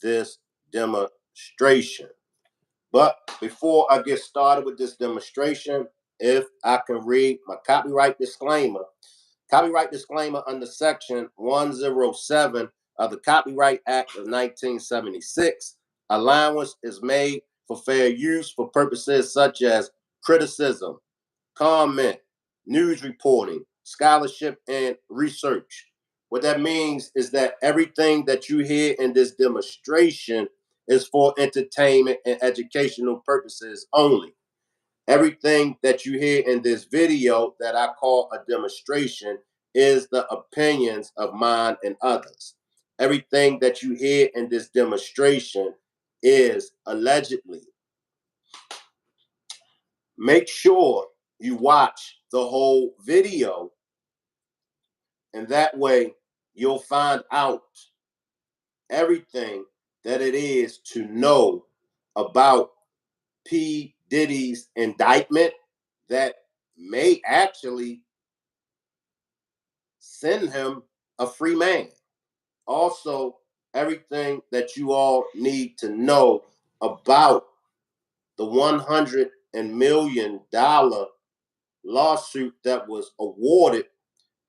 this demonstration. But before I get started with this demonstration, if I can read my copyright disclaimer under Section 107 of the Copyright Act of 1976, allowance is made for fair use for purposes such as criticism, comment, news reporting, scholarship, and research. What that means is that everything that you hear in this demonstration is for entertainment and educational purposes only. Everything that you hear in this video that I call a demonstration is the opinions of mine and others. Everything that you hear in this demonstration is allegedly. Make sure you watch the whole video, and that way you'll find out everything that it is to know about P. Diddy's indictment that may actually send him a free man. Also, everything that you all need to know about the $100 million lawsuit that was awarded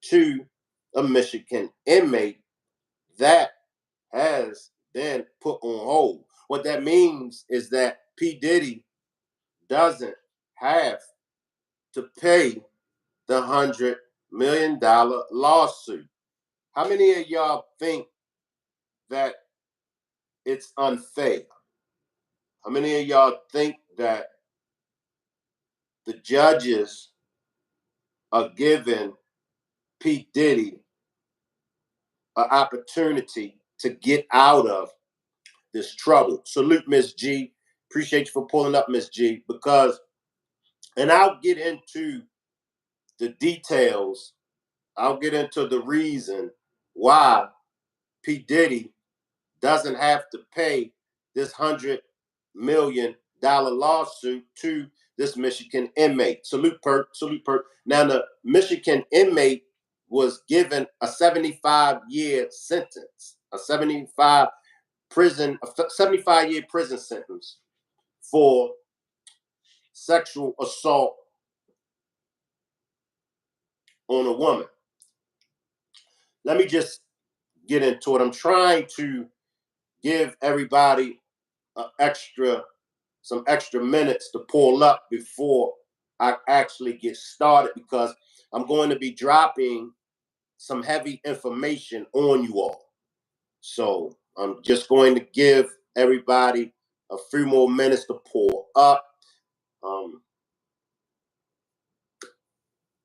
to a Michigan inmate that has been put on hold. What that means is that P. Diddy doesn't have to pay the $100 million lawsuit. How many of y'all think that it's unfair? How many of y'all think that the judges are giving P. Diddy an opportunity to get out of this trouble? Salute, Miss G. Appreciate you for pulling up, Miss G, because, and I'll get into the details. I'll get into the reason why P. Diddy doesn't have to pay this $100 million lawsuit to this Michigan inmate. Salute, Perk. Salute, Perk. Now, the Michigan inmate was given a 75-year sentence, a 75-year prison sentence for sexual assault on a woman. Let me just get into it. I'm trying to give everybody some extra minutes to pull up before I actually get started, because I'm going to be dropping some heavy information on you all. So I'm just going to give everybody a few more minutes to pull up,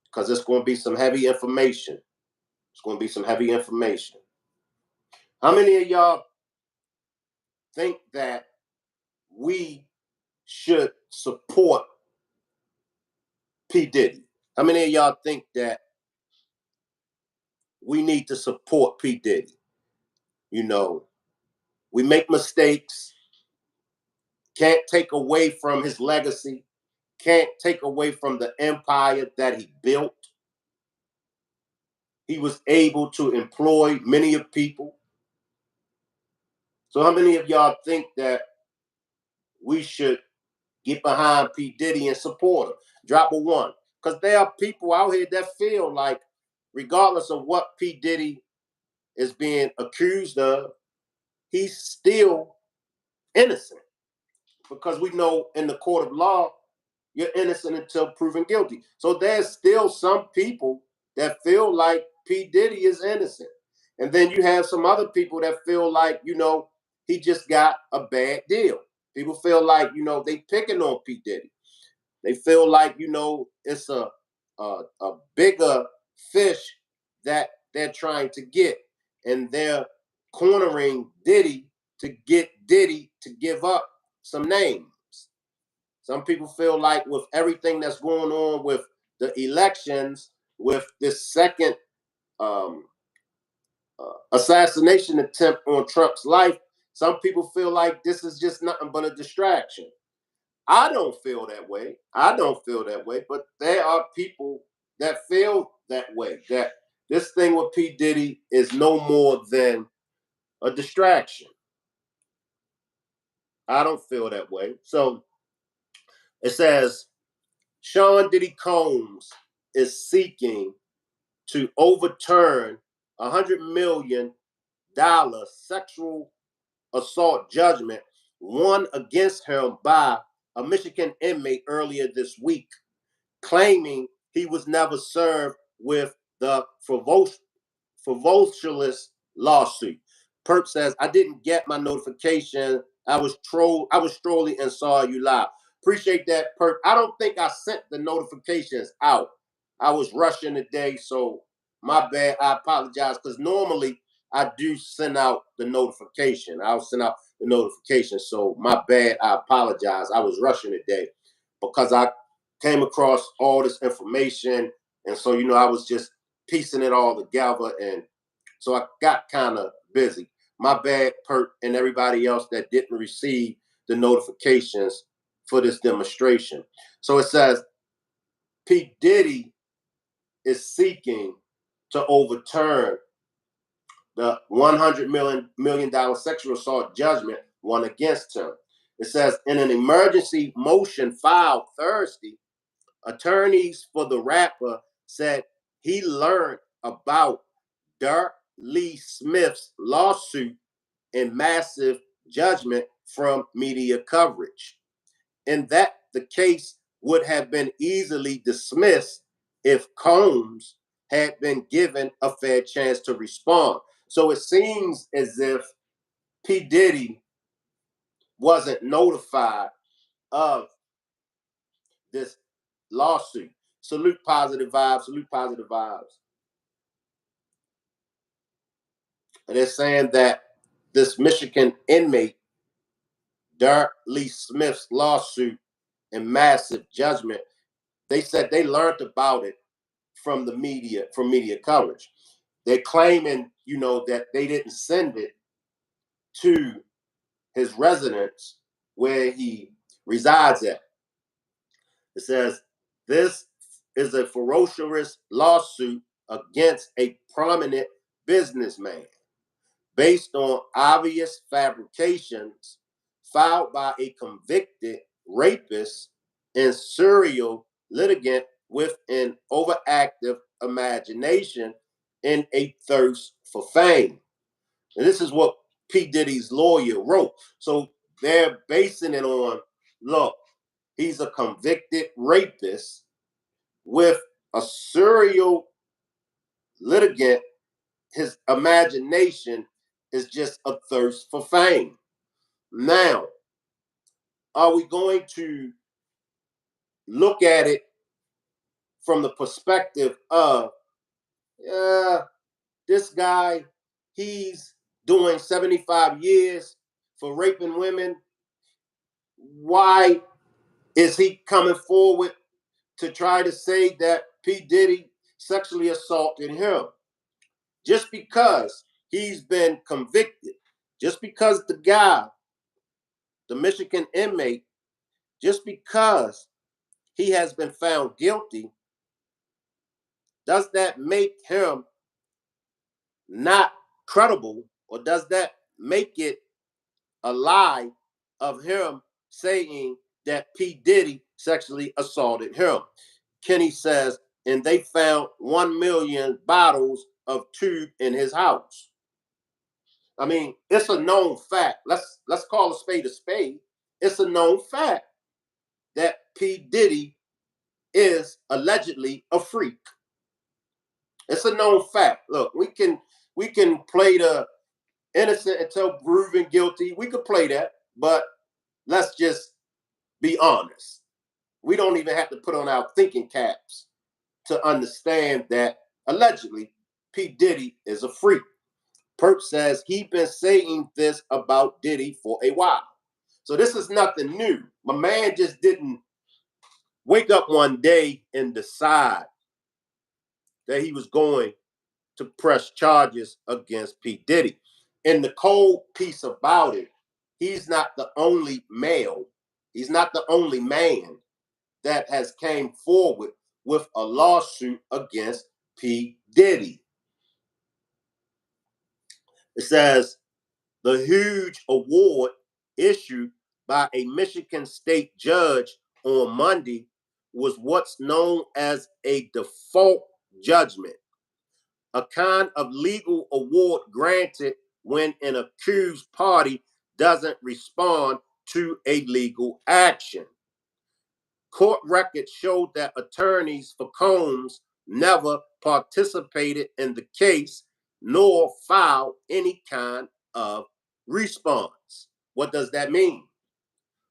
because it's going to be some heavy information. It's going to be some heavy information. How many of y'all think that we should support P. Diddy? How many of y'all think that we need to support P. Diddy? You know, we make mistakes, can't take away from his legacy, can't take away from the empire that he built. He was able to employ many of people. So how many of y'all think that we should get behind P. Diddy and support him? Drop a one. Because there are people out here that feel like, regardless of what P. Diddy is being accused of, he's still innocent. Because we know in the court of law, you're innocent until proven guilty. So there's still some people that feel like P. Diddy is innocent. And then you have some other people that feel like, he just got a bad deal. People feel like, they picking on P. Diddy. They feel like, it's a bigger fish that they're trying to get. And they're cornering Diddy to get Diddy to give up some names. Some people feel like with everything that's going on with the elections, with this second assassination attempt on Trump's life, some people feel like this is just nothing but a distraction. I don't feel that way. But there are people that feel that way, that this thing with P. Diddy is no more than a distraction. I don't feel that way. So it says Sean Diddy Combs is seeking to overturn $100 million sexual assault judgment won against him by a Michigan inmate earlier this week, claiming he was never served with the frivolous lawsuit. Perp says, I didn't get my notification. I was strolling and saw you live. Appreciate that, Perp. I don't think I sent the notifications out. I was rushing today, so my bad. I apologize, because normally I do send out the notification. I'll send out the notification. So my bad. I apologize. I was rushing today because I came across all this information. And so, I was just piecing it all together. And so I got kind of busy. My bad, Perk, and everybody else that didn't receive the notifications for this demonstration. So it says P. Diddy is seeking to overturn the $100 million sexual assault judgment won against him. It says in an emergency motion filed Thursday, attorneys for the rapper said he learned about Dirk Lee Smith's lawsuit and massive judgment from media coverage, and that the case would have been easily dismissed if Combs had been given a fair chance to respond. So it seems as if P. Diddy wasn't notified of this lawsuit. Salute positive vibes, salute positive vibes. And they're saying that this Michigan inmate, Dirk Lee Smith's lawsuit and massive judgment, they said they learned about it from the media, from media coverage. They're claiming, that they didn't send it to his residence where he resides at. It says this is a ferocious lawsuit against a prominent businessman based on obvious fabrications filed by a convicted rapist and serial litigant with an overactive imagination and a thirst for fame. And this is what P. Diddy's lawyer wrote. So they're basing it on, look, he's a convicted rapist with a serial litigant. His imagination is just a thirst for fame. Now, are we going to look at it from the perspective of, this guy, he's doing 75 years for raping women? Why is he coming forward to try to say that P. Diddy sexually assaulted him? Just because he's been convicted, just because the guy, the Michigan inmate, just because he has been found guilty, does that make him not credible, or does that make it a lie of him saying that P. Diddy sexually assaulted him? Kenny says, and they found 1 million bottles of tube in his house. I mean, it's a known fact. Let's call a spade a spade. It's a known fact that P. Diddy is allegedly a freak. It's a known fact. Look, we can play the innocent until proven guilty. We could play that, but let's just be honest. We don't even have to put on our thinking caps to understand that allegedly P. Diddy is a freak. Perp says he's been saying this about Diddy for a while. So this is nothing new. My man just didn't wake up one day and decide that he was going to press charges against P. Diddy. And the cold piece about it, he's not the only male, he's not the only man that has came forward with a lawsuit against P. Diddy. It says the huge award issued by a Michigan state judge on Monday was what's known as a default judgment, a kind of legal award granted when an accused party doesn't respond to a legal action. Court records showed that attorneys for Combs never participated in the case nor filed any kind of response. What does that mean?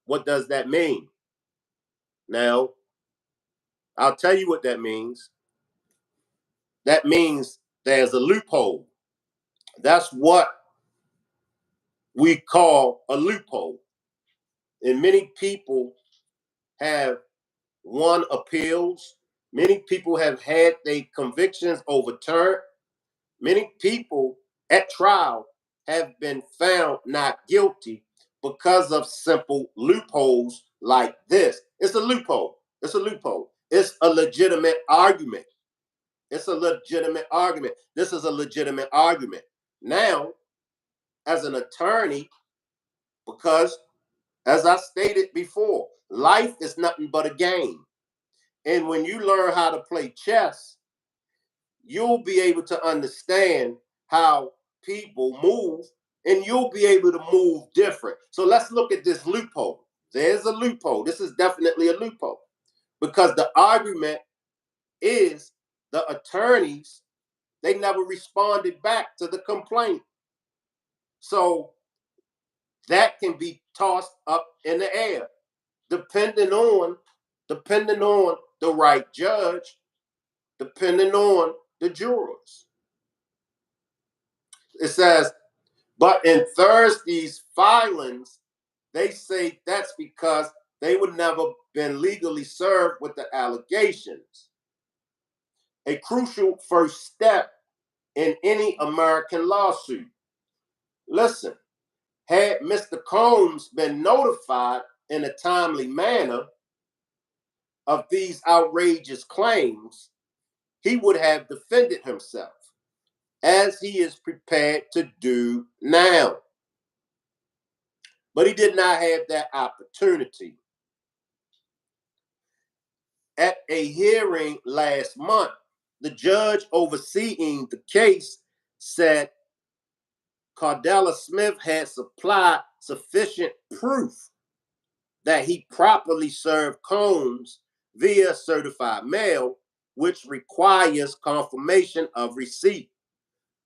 What does that mean? Now, I'll tell you what that means. That means there's a loophole. That's what we call a loophole. And many people have won appeals. Many people have had their convictions overturned. Many people at trial have been found not guilty because of simple loopholes like this. It's a loophole. It's a loophole. It's a legitimate argument. It's a legitimate argument. This is a legitimate argument. Now, as an attorney, because as I stated before, life is nothing but a game. And when you learn how to play chess, you'll be able to understand how people move and you'll be able to move different. So let's look at this loophole. There's a loophole. This is definitely a loophole because the argument is the attorneys, they never responded back to the complaint. So that can be tossed up in the air depending on the right judge, depending on the jurors. It says, but in Thursday's filings, they say that's because they would never been legally served with the allegations. A crucial first step in any American lawsuit. Listen, had Mr. Combs been notified in a timely manner of these outrageous claims, he would have defended himself, as he is prepared to do now. But he did not have that opportunity. At a hearing last month, the judge overseeing the case said Cardella Smith had supplied sufficient proof that he properly served Combs via certified mail, which requires confirmation of receipt.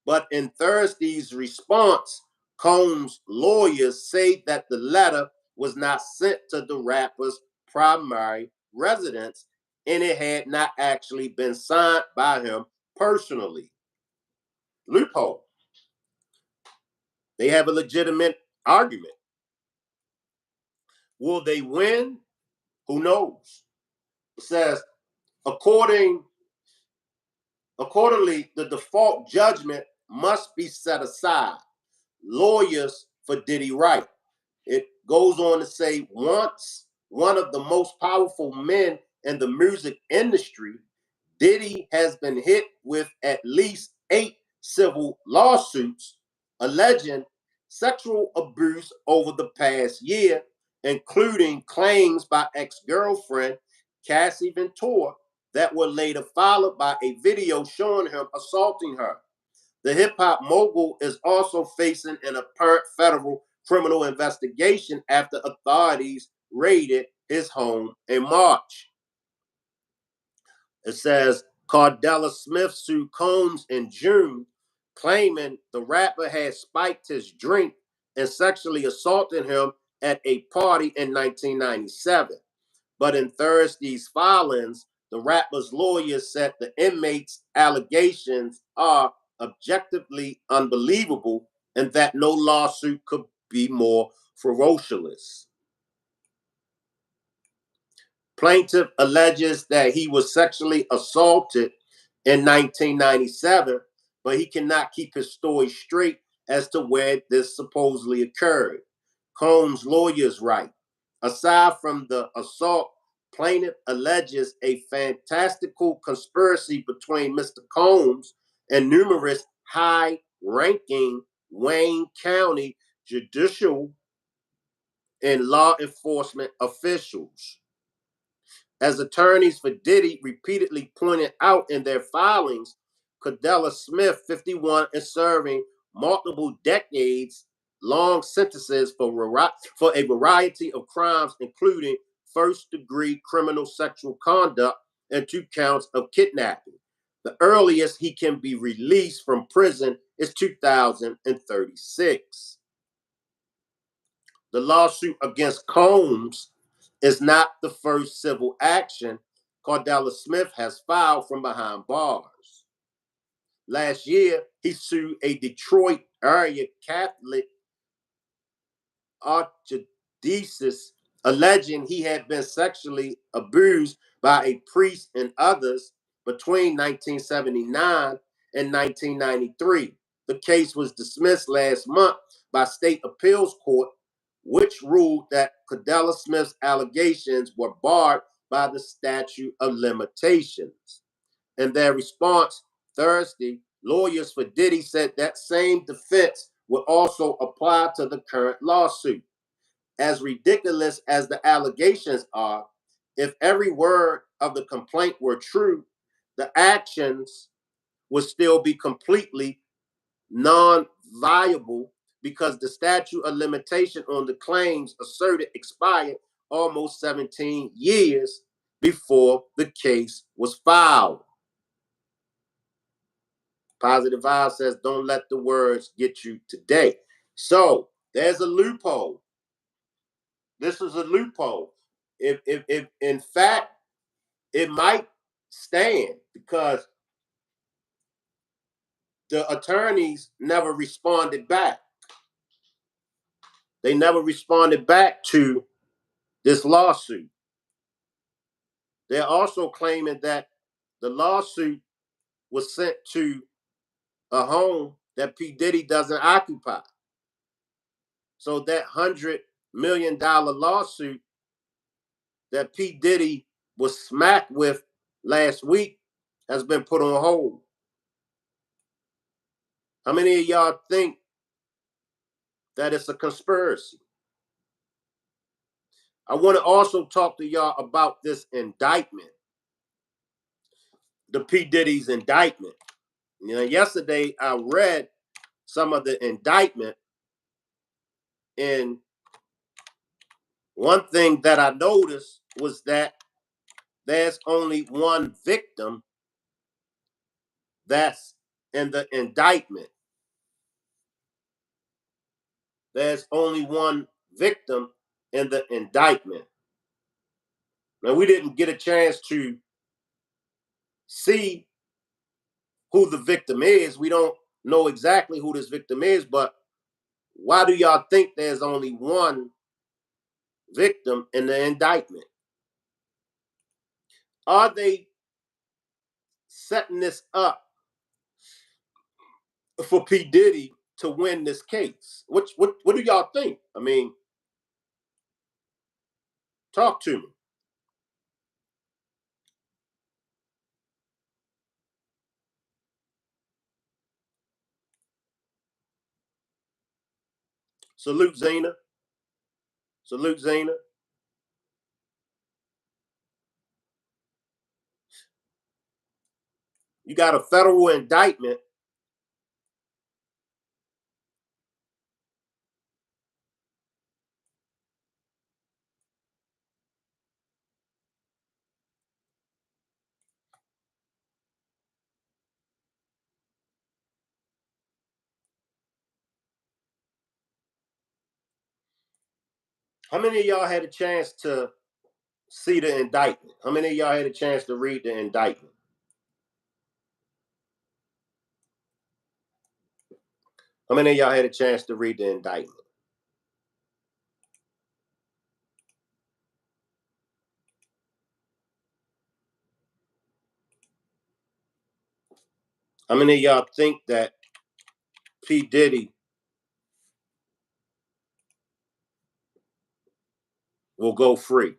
But in Thursday's response, Combs' lawyers say that the letter was not sent to the rapper's primary residence and it had not actually been signed by him personally. Loophole. They have a legitimate argument. Will they win? Who knows? It says, accordingly, the default judgment must be set aside. Lawyers for Diddy write. It goes on to say, once one of the most powerful men in the music industry, Diddy has been hit with at least 8 civil lawsuits alleging sexual abuse over the past year, including claims by ex-girlfriend Cassie Ventura that were later followed by a video showing him assaulting her. The hip-hop mogul is also facing an apparent federal criminal investigation after authorities raided his home in March. It says Cardella Smith sued Combs in June, claiming the rapper had spiked his drink and sexually assaulted him at a party in 1997. But in Thursday's filings, the rapper's lawyers said the inmate's allegations are objectively unbelievable and that no lawsuit could be more ferocious. Plaintiff alleges that he was sexually assaulted in 1997, but he cannot keep his story straight as to where this supposedly occurred. Combs' lawyers write, aside from the assault, plaintiff alleges a fantastical conspiracy between Mr. Combs and numerous high-ranking Wayne County judicial and law enforcement officials. As attorneys for Diddy repeatedly pointed out in their filings, Cordella Smith, 51, is serving multiple decades long sentences for a variety of crimes, including first-degree criminal sexual conduct and 2 counts of kidnapping. The earliest he can be released from prison is 2036. The lawsuit against Combs is not the first civil action Cordella Smith has filed from behind bars. Last year, he sued a Detroit area Catholic archdiocese, alleging he had been sexually abused by a priest and others between 1979 and 1993. The case was dismissed last month by state appeals court, which ruled that Cordella Smith's allegations were barred by the statute of limitations. In their response Thursday, lawyers for Diddy said that same defense would also apply to the current lawsuit. As ridiculous as the allegations are, if every word of the complaint were true, the actions would still be completely non-viable because the statute of limitation on the claims asserted expired almost 17 years before the case was filed. Positive Vibe says, don't let the words get you today. So there's a loophole. This is a loophole. If in fact it might stand because the attorneys never responded back. They never responded back to this lawsuit. They're also claiming that the lawsuit was sent to a home that P. Diddy doesn't occupy. So that $100 million lawsuit that P. Diddy was smacked with last week has been put on hold. How many of y'all think that it's a conspiracy? I want to also talk to y'all about this indictment, the P. Diddy's indictment. You know, yesterday I read some of the indictment, and one thing that I noticed was that there's only one victim that's in the indictment. There's only one victim in the indictment. Now, we didn't get a chance to see who the victim is. We don't know exactly who this victim is, but why do y'all think there's only one victim in the indictment? Are they setting this up for P. Diddy to win this case? What do y'all think? I mean, talk to me. Salute Zena. Salute Zena. You got a federal indictment. How many of y'all had a chance to see the indictment? How many of y'all had a chance to read the indictment? How many of y'all had a chance to read the indictment? How many of y'all think that P. Diddy will go free?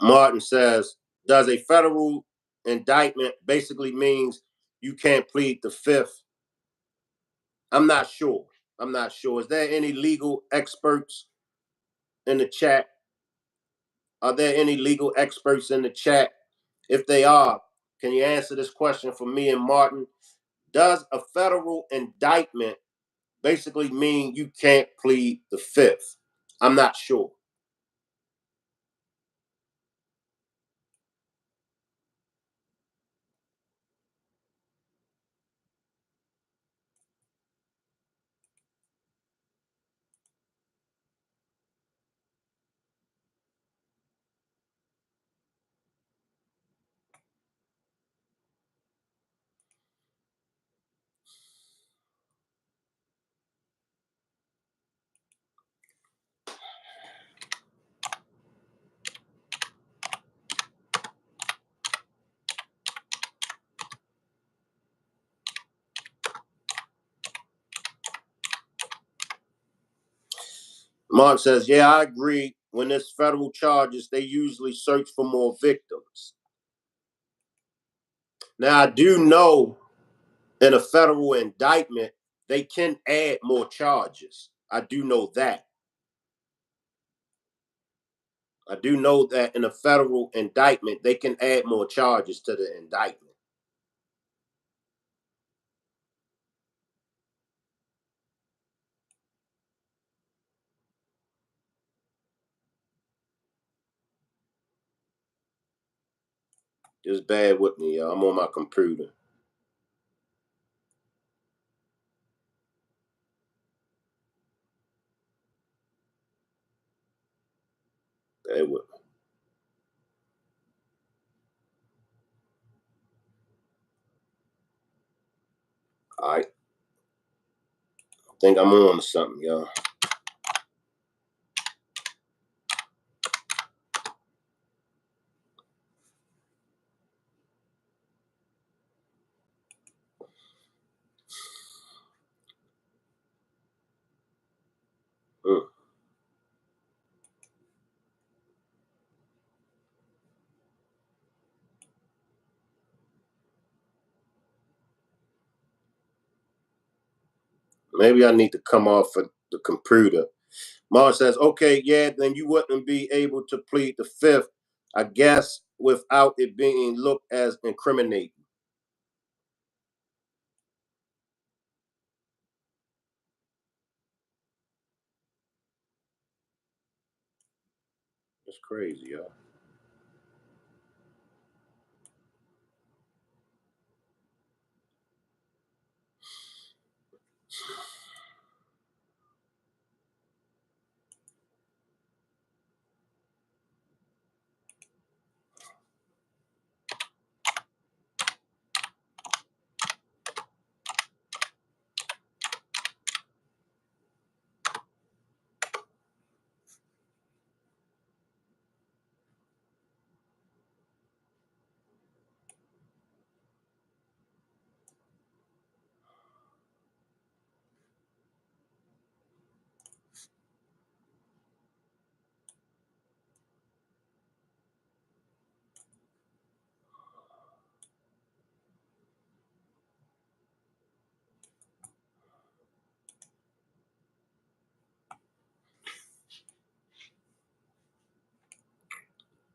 Martin says, does a federal indictment basically means you can't plead the fifth? I'm not sure. I'm not sure. Is there any legal experts in the chat? Are there any legal experts in the chat? If they are, can you answer this question for me and Martin? Does a federal indictment basically mean you can't plead the fifth? I'm not sure. Martin says, yeah, I agree. When there's federal charges, they usually search for more victims. Now, I do know in a federal indictment, they can add more charges. I do know that. I do know that in a federal indictment, they can add more charges to the indictment. Just bad with me, y'all. I'm on my computer. Bad with me. All right. I think I'm on to something, y'all. Mm. Maybe I need to come off of the computer. Mars says, okay, yeah, then you wouldn't be able to plead the fifth, I guess, without it being looked as incriminating. That's crazy, y'all.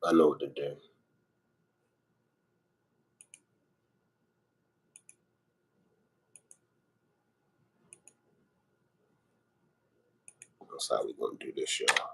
I know what to do. That's how we're going to do this, y'all.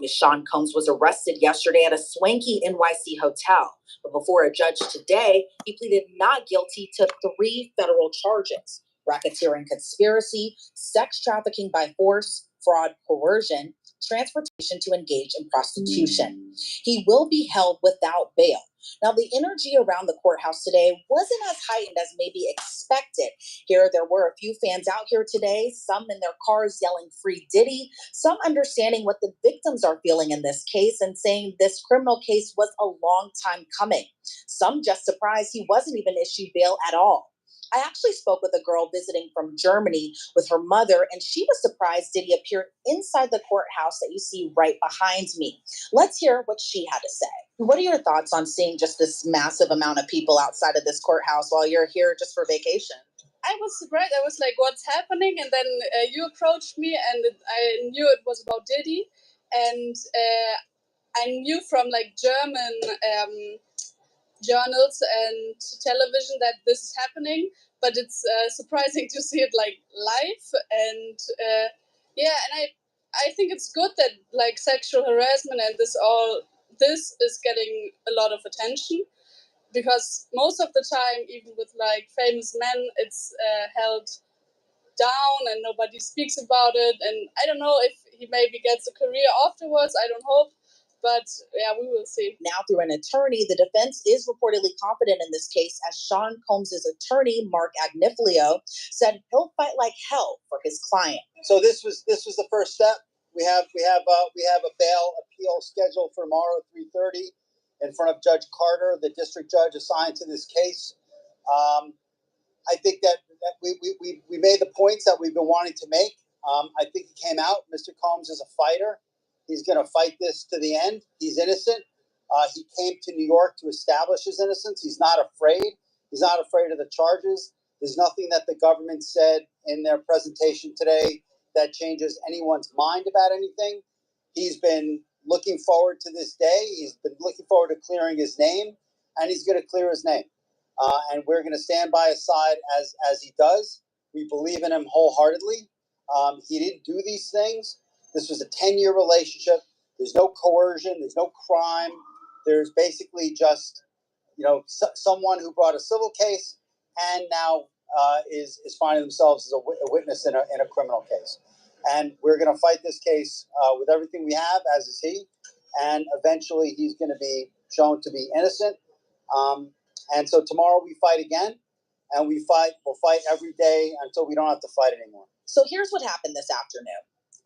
Sean Combs was arrested yesterday at a swanky NYC hotel. But before a judge today, he pleaded not guilty to 3 federal charges: racketeering conspiracy, sex trafficking by force, fraud, coercion, transportation to engage in prostitution. He will be held without bail. Now, the energy around the courthouse today wasn't as heightened as maybe expected. Here, there were a few fans out here today, some in their cars yelling "Free Diddy," some understanding what the victims are feeling in this case and saying this criminal case was a long time coming. Some just surprised he wasn't even issued bail at all. I actually spoke with a girl visiting from Germany with her mother, and she was surprised Diddy appeared inside the courthouse that you see right behind me. Let's hear what she had to say. What are your thoughts on seeing just this massive amount of people outside of this courthouse while you're here just for vacation? I was surprised. I was like, what's happening? And then you approached me, and I knew it was about Diddy. And I knew from like German journals and television that this is happening, but it's surprising to see it like live. And and I think it's good that like sexual harassment and this is getting a lot of attention, because most of the time, even with like famous men, it's held down and nobody speaks about it. And I don't know if he maybe gets a career afterwards. I don't hope. But yeah, we will see. Now, through an attorney, the defense is reportedly confident in this case, as Sean Combs' attorney, Mark Agnifilio, said he'll fight like hell for his client. So this was the first step. We have a bail appeal scheduled for tomorrow at 3:30 in front of Judge Carter, the district judge assigned to this case. I think that we made the points that we've been wanting to make. I think it came out. Mr. Combs is a fighter. He's going to fight this to the end. He's innocent. He came to New York to establish his innocence. He's not afraid. He's not afraid of the charges. There's nothing that the government said in their presentation today that changes anyone's mind about anything. He's been looking forward to this day. He's been looking forward to clearing his name, and he's going to clear his name. And we're going to stand by his side as he does. We believe in him wholeheartedly. He didn't do these things. This was a 10-year relationship. There's no coercion. There's no crime. There's basically just, someone who brought a civil case and now is finding themselves as a witness in a criminal case. And we're going to fight this case with everything we have, as is he. And eventually he's going to be shown to be innocent. And so tomorrow we fight again, and we'll fight every day until we don't have to fight anymore. So here's what happened this afternoon.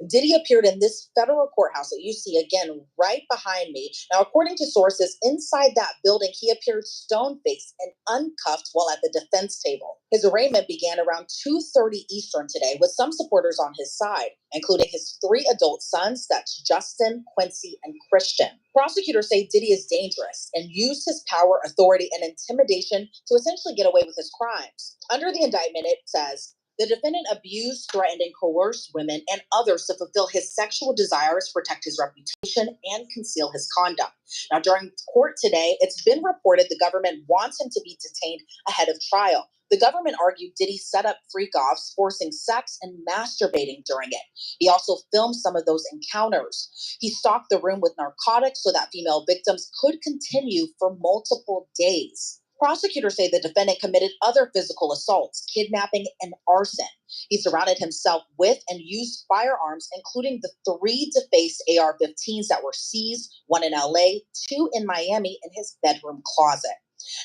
Diddy appeared in this federal courthouse that you see again right behind me. Now, according to sources inside that building, he appeared stone-faced and uncuffed while at the defense table. His arraignment began around 2:30 Eastern today with some supporters on his side, including his 3 adult sons, that's Justin, Quincy, and Christian. Prosecutors say Diddy is dangerous and used his power, authority, and intimidation to essentially get away with his crimes. Under the indictment, it says, the defendant abused, threatened, and coerced women and others to fulfill his sexual desires, protect his reputation, and conceal his conduct. Now, during court today, it's been reported the government wants him to be detained ahead of trial. The government argued Diddy set up freak-offs, forcing sex and masturbating during it. He also filmed some of those encounters. He stocked the room with narcotics so that female victims could continue for multiple days. Prosecutors say the defendant committed other physical assaults, kidnapping, and arson. He surrounded himself with and used firearms, including the 3 defaced AR-15s that were seized, 1 in LA, 2 in Miami, in his bedroom closet.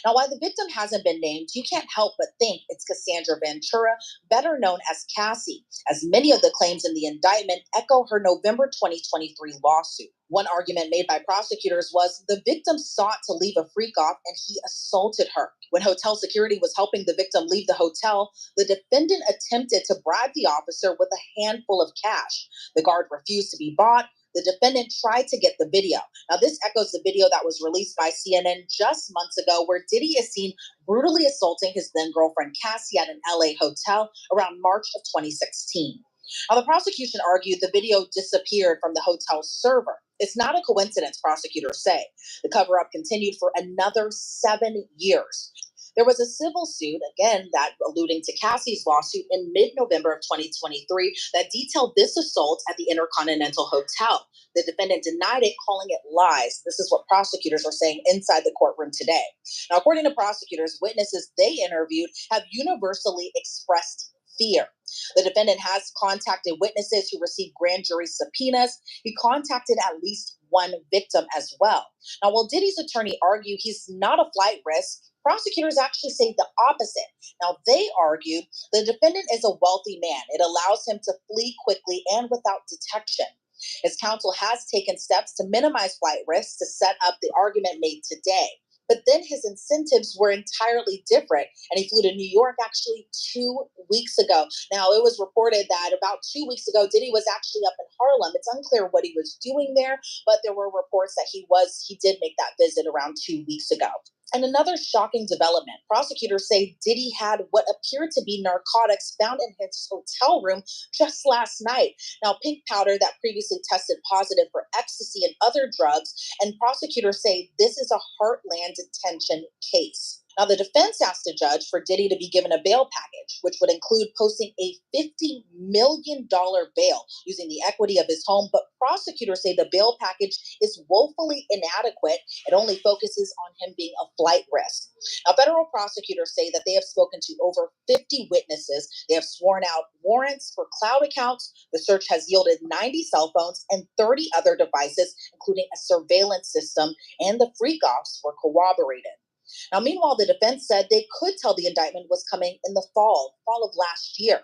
Now, while the victim hasn't been named, you can't help but think it's Cassandra Ventura, better known as Cassie, as many of the claims in the indictment echo her November 2023 lawsuit. One argument made by prosecutors was the victim sought to leave a freak-off and he assaulted her. When hotel security was helping the victim leave the hotel, the defendant attempted to bribe the officer with a handful of cash. The guard refused to be bought. The defendant tried to get the video. Now, this echoes the video that was released by CNN just months ago, where Diddy is seen brutally assaulting his then-girlfriend Cassie at an LA hotel around March of 2016. Now, the prosecution argued the video disappeared from the hotel's server. It's not a coincidence, prosecutors say. The cover-up continued for another 7 years. There was a civil suit, again, that alluding to Cassie's lawsuit in mid-November of 2023 that detailed this assault at the Intercontinental Hotel. The defendant denied it, calling it lies. This is what prosecutors are saying inside the courtroom today. Now, according to prosecutors, witnesses they interviewed have universally expressed fear. The defendant has contacted witnesses who received grand jury subpoenas. He contacted at least one victim as well. Now, while Diddy's attorney argued he's not a flight risk, prosecutors actually say the opposite. Now, they argued the defendant is a wealthy man. It allows him to flee quickly and without detection. His counsel has taken steps to minimize flight risks to set up the argument made today. But then his incentives were entirely different, and he flew to New York actually 2 weeks ago. Now, it was reported that about 2 weeks ago, Diddy was actually up in Harlem. It's unclear what he was doing there, but there were reports that he did make that visit around 2 weeks ago. And another shocking development, prosecutors say Diddy had what appeared to be narcotics found in his hotel room just last night. Now, pink powder that previously tested positive for ecstasy and other drugs, and prosecutors say this is a heartland detention case. Now, the defense asked the judge for Diddy to be given a bail package, which would include posting a $50 million bail using the equity of his home. But prosecutors say the bail package is woefully inadequate. It only focuses on him being a flight risk. Now, federal prosecutors say that they have spoken to over 50 witnesses. They have sworn out warrants for cloud accounts. The search has yielded 90 cell phones and 30 other devices, including a surveillance system, and the freak-offs were corroborated. Now, meanwhile, the defense said they could tell the indictment was coming in the fall of last year.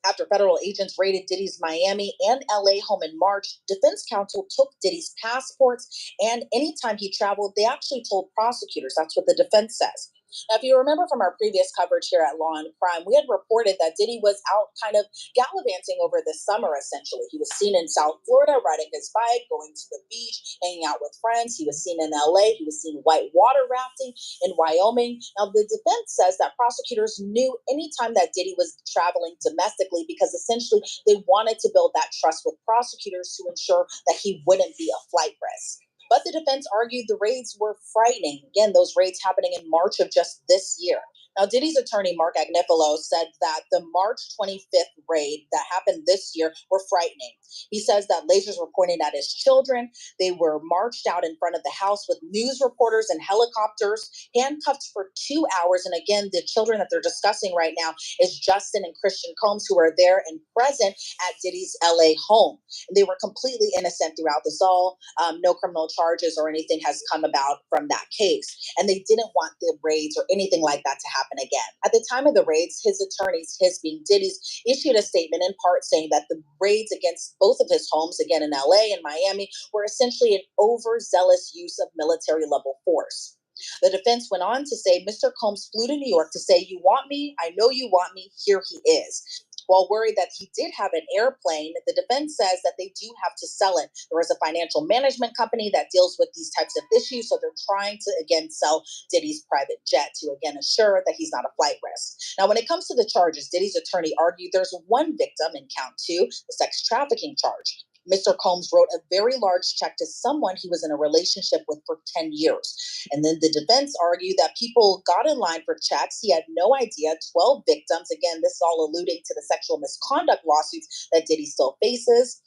After federal agents raided Diddy's Miami and LA home in March, defense counsel took Diddy's passports, and anytime he traveled, they actually told prosecutors. That's what the defense says. Now, if you remember from our previous coverage here at Law and Crime, we had reported that Diddy was out kind of gallivanting over the summer, essentially. He was seen in South Florida riding his bike, going to the beach, hanging out with friends. He was seen in LA. He was seen white water rafting in Wyoming. Now, the defense says that prosecutors knew anytime that Diddy was traveling domestically because essentially they wanted to build that trust with prosecutors to ensure that he wouldn't be a flight risk. But the defense argued the raids were frightening. Again, those raids happening in March of just this year. Now, Diddy's attorney, Mark Agnifilo, said that the March 25th raid that happened this year were frightening. He says that lasers were pointed at his children. They were marched out in front of the house with news reporters and helicopters, handcuffed for 2 hours. And again, the children that they're discussing right now is Justin and Christian Combs, who are there and present at Diddy's LA home. They were completely innocent throughout this all. No criminal charges or anything has come about from that case. And they didn't want the raids or anything like that to happen again. At the time of the raids, his attorneys, his being Diddy's, issued a statement in part saying that the raids against both of his homes, again in LA and Miami, were essentially an overzealous use of military level force. The defense went on to say Mr. Combs flew to New York to say, "You want me? I know you want me. Here he is." While worried that he did have an airplane, the defense says that they do have to sell it. There is a financial management company that deals with these types of issues, so they're trying to, again, sell Diddy's private jet to, again, assure that he's not a flight risk. Now, when it comes to the charges, Diddy's attorney argued there's one victim in count 2, the sex trafficking charge. Mr. Combs wrote a very large check to someone he was in a relationship with for 10 years. And then the defense argued that people got in line for checks. He had no idea. 12 victims. Again, this is all alluding to the sexual misconduct lawsuits that Diddy still faces.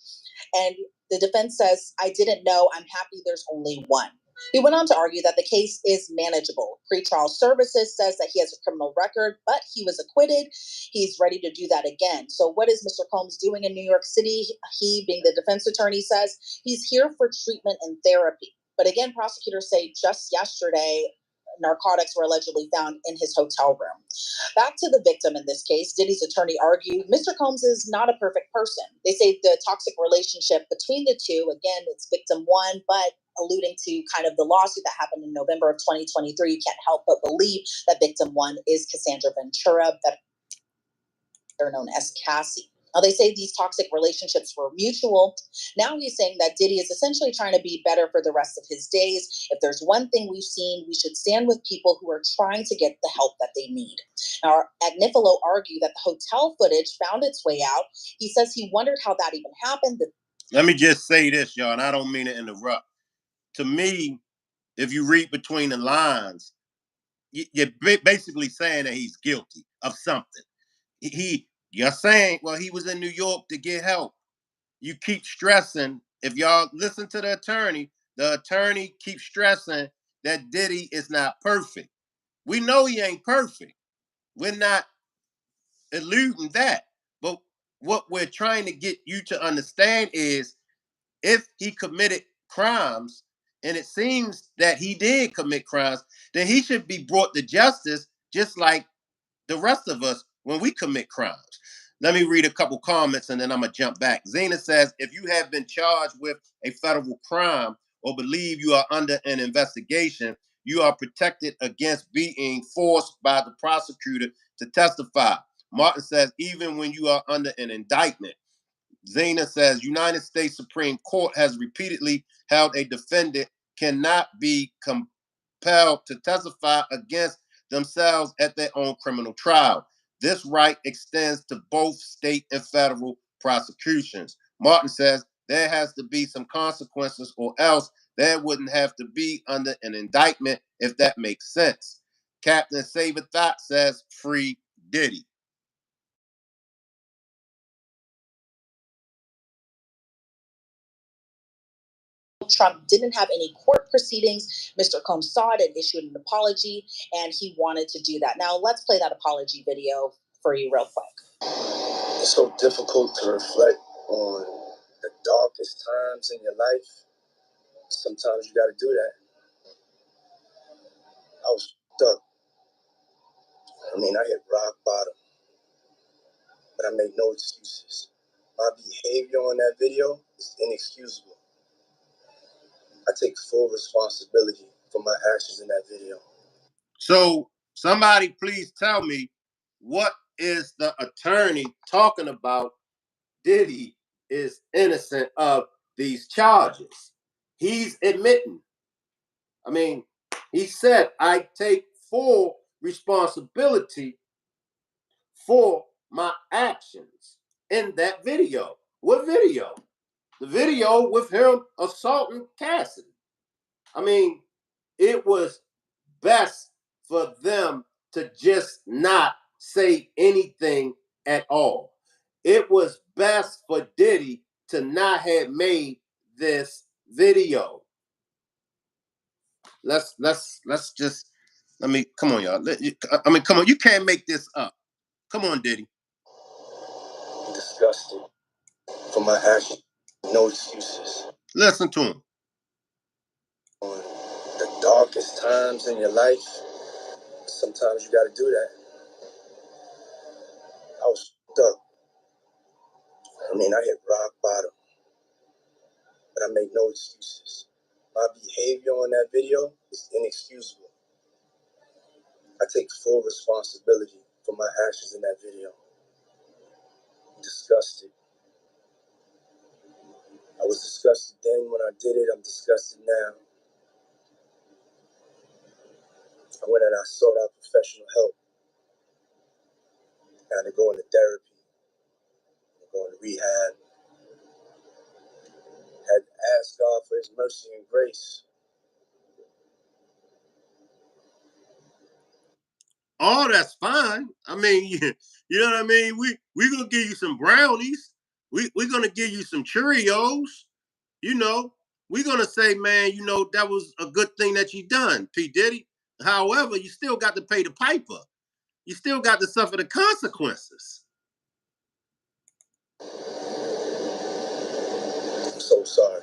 And the defense says, "I didn't know. I'm happy there's only one." He went on to argue that the case is manageable. Pretrial services says that he has a criminal record, but he was acquitted. He's ready to do that again. So what is Mr. Combs doing in New York City? He, being the defense attorney, says he's here for treatment and therapy. But again, prosecutors say just yesterday, narcotics were allegedly found in his hotel room. Back to the victim in this case, Diddy's attorney argued Mr. Combs is not a perfect person. They say the toxic relationship between the two, again, it's victim 1, but alluding to kind of the lawsuit that happened in November of 2023, you can't help but believe that victim 1 is Cassandra Ventura, better known as Cassie. Now, they say these toxic relationships were mutual. Now he's saying that Diddy is essentially trying to be better for the rest of his days. If there's one thing we've seen, we should stand with people who are trying to get the help that they need. Now, Agnifilo argued that the hotel footage found its way out. He says he wondered how that even happened. Let me just say this, y'all, and I don't mean to interrupt. To me, if you read between the lines, you're basically saying that he's guilty of something. You're saying, well, he was in New York to get help. You keep stressing, if y'all listen to the attorney keeps stressing that Diddy is not perfect. We know he ain't perfect. We're not eluding that. what we're trying to get you to understand is if he committed crimes, and it seems that he did commit crimes, then he should be brought to justice just like the rest of us when we commit crimes. Let me read a couple comments and then I'm going to jump back. Zena says, if you have been charged with a federal crime or believe you are under an investigation, you are protected against being forced by the prosecutor to testify. Martin says, even when you are under an indictment. Zena says, United States Supreme Court has repeatedly held a defendant cannot be compelled to testify against themselves at their own criminal trial. This right extends to both state and federal prosecutions. Martin says there has to be some consequences or else there wouldn't have to be under an indictment, if that makes sense. Captain Saber Thought says, free Diddy. Trump didn't have any court proceedings. Mr. Combs saw it and issued an apology, and he wanted to do that. Now, let's play that apology video for you real quick. It's so difficult to reflect on the darkest times in your life. Sometimes you got to do that. I was stuck. I hit rock bottom, but I made no excuses. My behavior on that video is inexcusable. I take full responsibility for my actions in that video. So somebody please tell me, what is the attorney talking about? Diddy is innocent of these charges. He's admitting. He said, I take full responsibility for my actions in that video. What video? The video with him assaulting Cassidy. It was best for them to just not say anything at all. It was best for Diddy to not have made this video. Let's just come on, y'all. Come on, you can't make this up. Come on, Diddy. Disgusted for my actions. No excuses. Listen to him. On the darkest times in your life, sometimes you got to do that. I was stuck. I hit rock bottom, but I made no excuses. My behavior on that video is inexcusable. I take full responsibility for my actions in that video. Disgusted. I was disgusted then when I did it. I'm disgusted now. I went and I sought out professional help. I had to go into therapy, go into rehab. Had to ask God for his mercy and grace. Oh, that's fine. You know what I mean? We're gonna give you some brownies. We're gonna give you some Cheerios. We're gonna say, man, that was a good thing that you done, P. Diddy. However, you still got to pay the piper. You still got to suffer the consequences. I'm so sorry.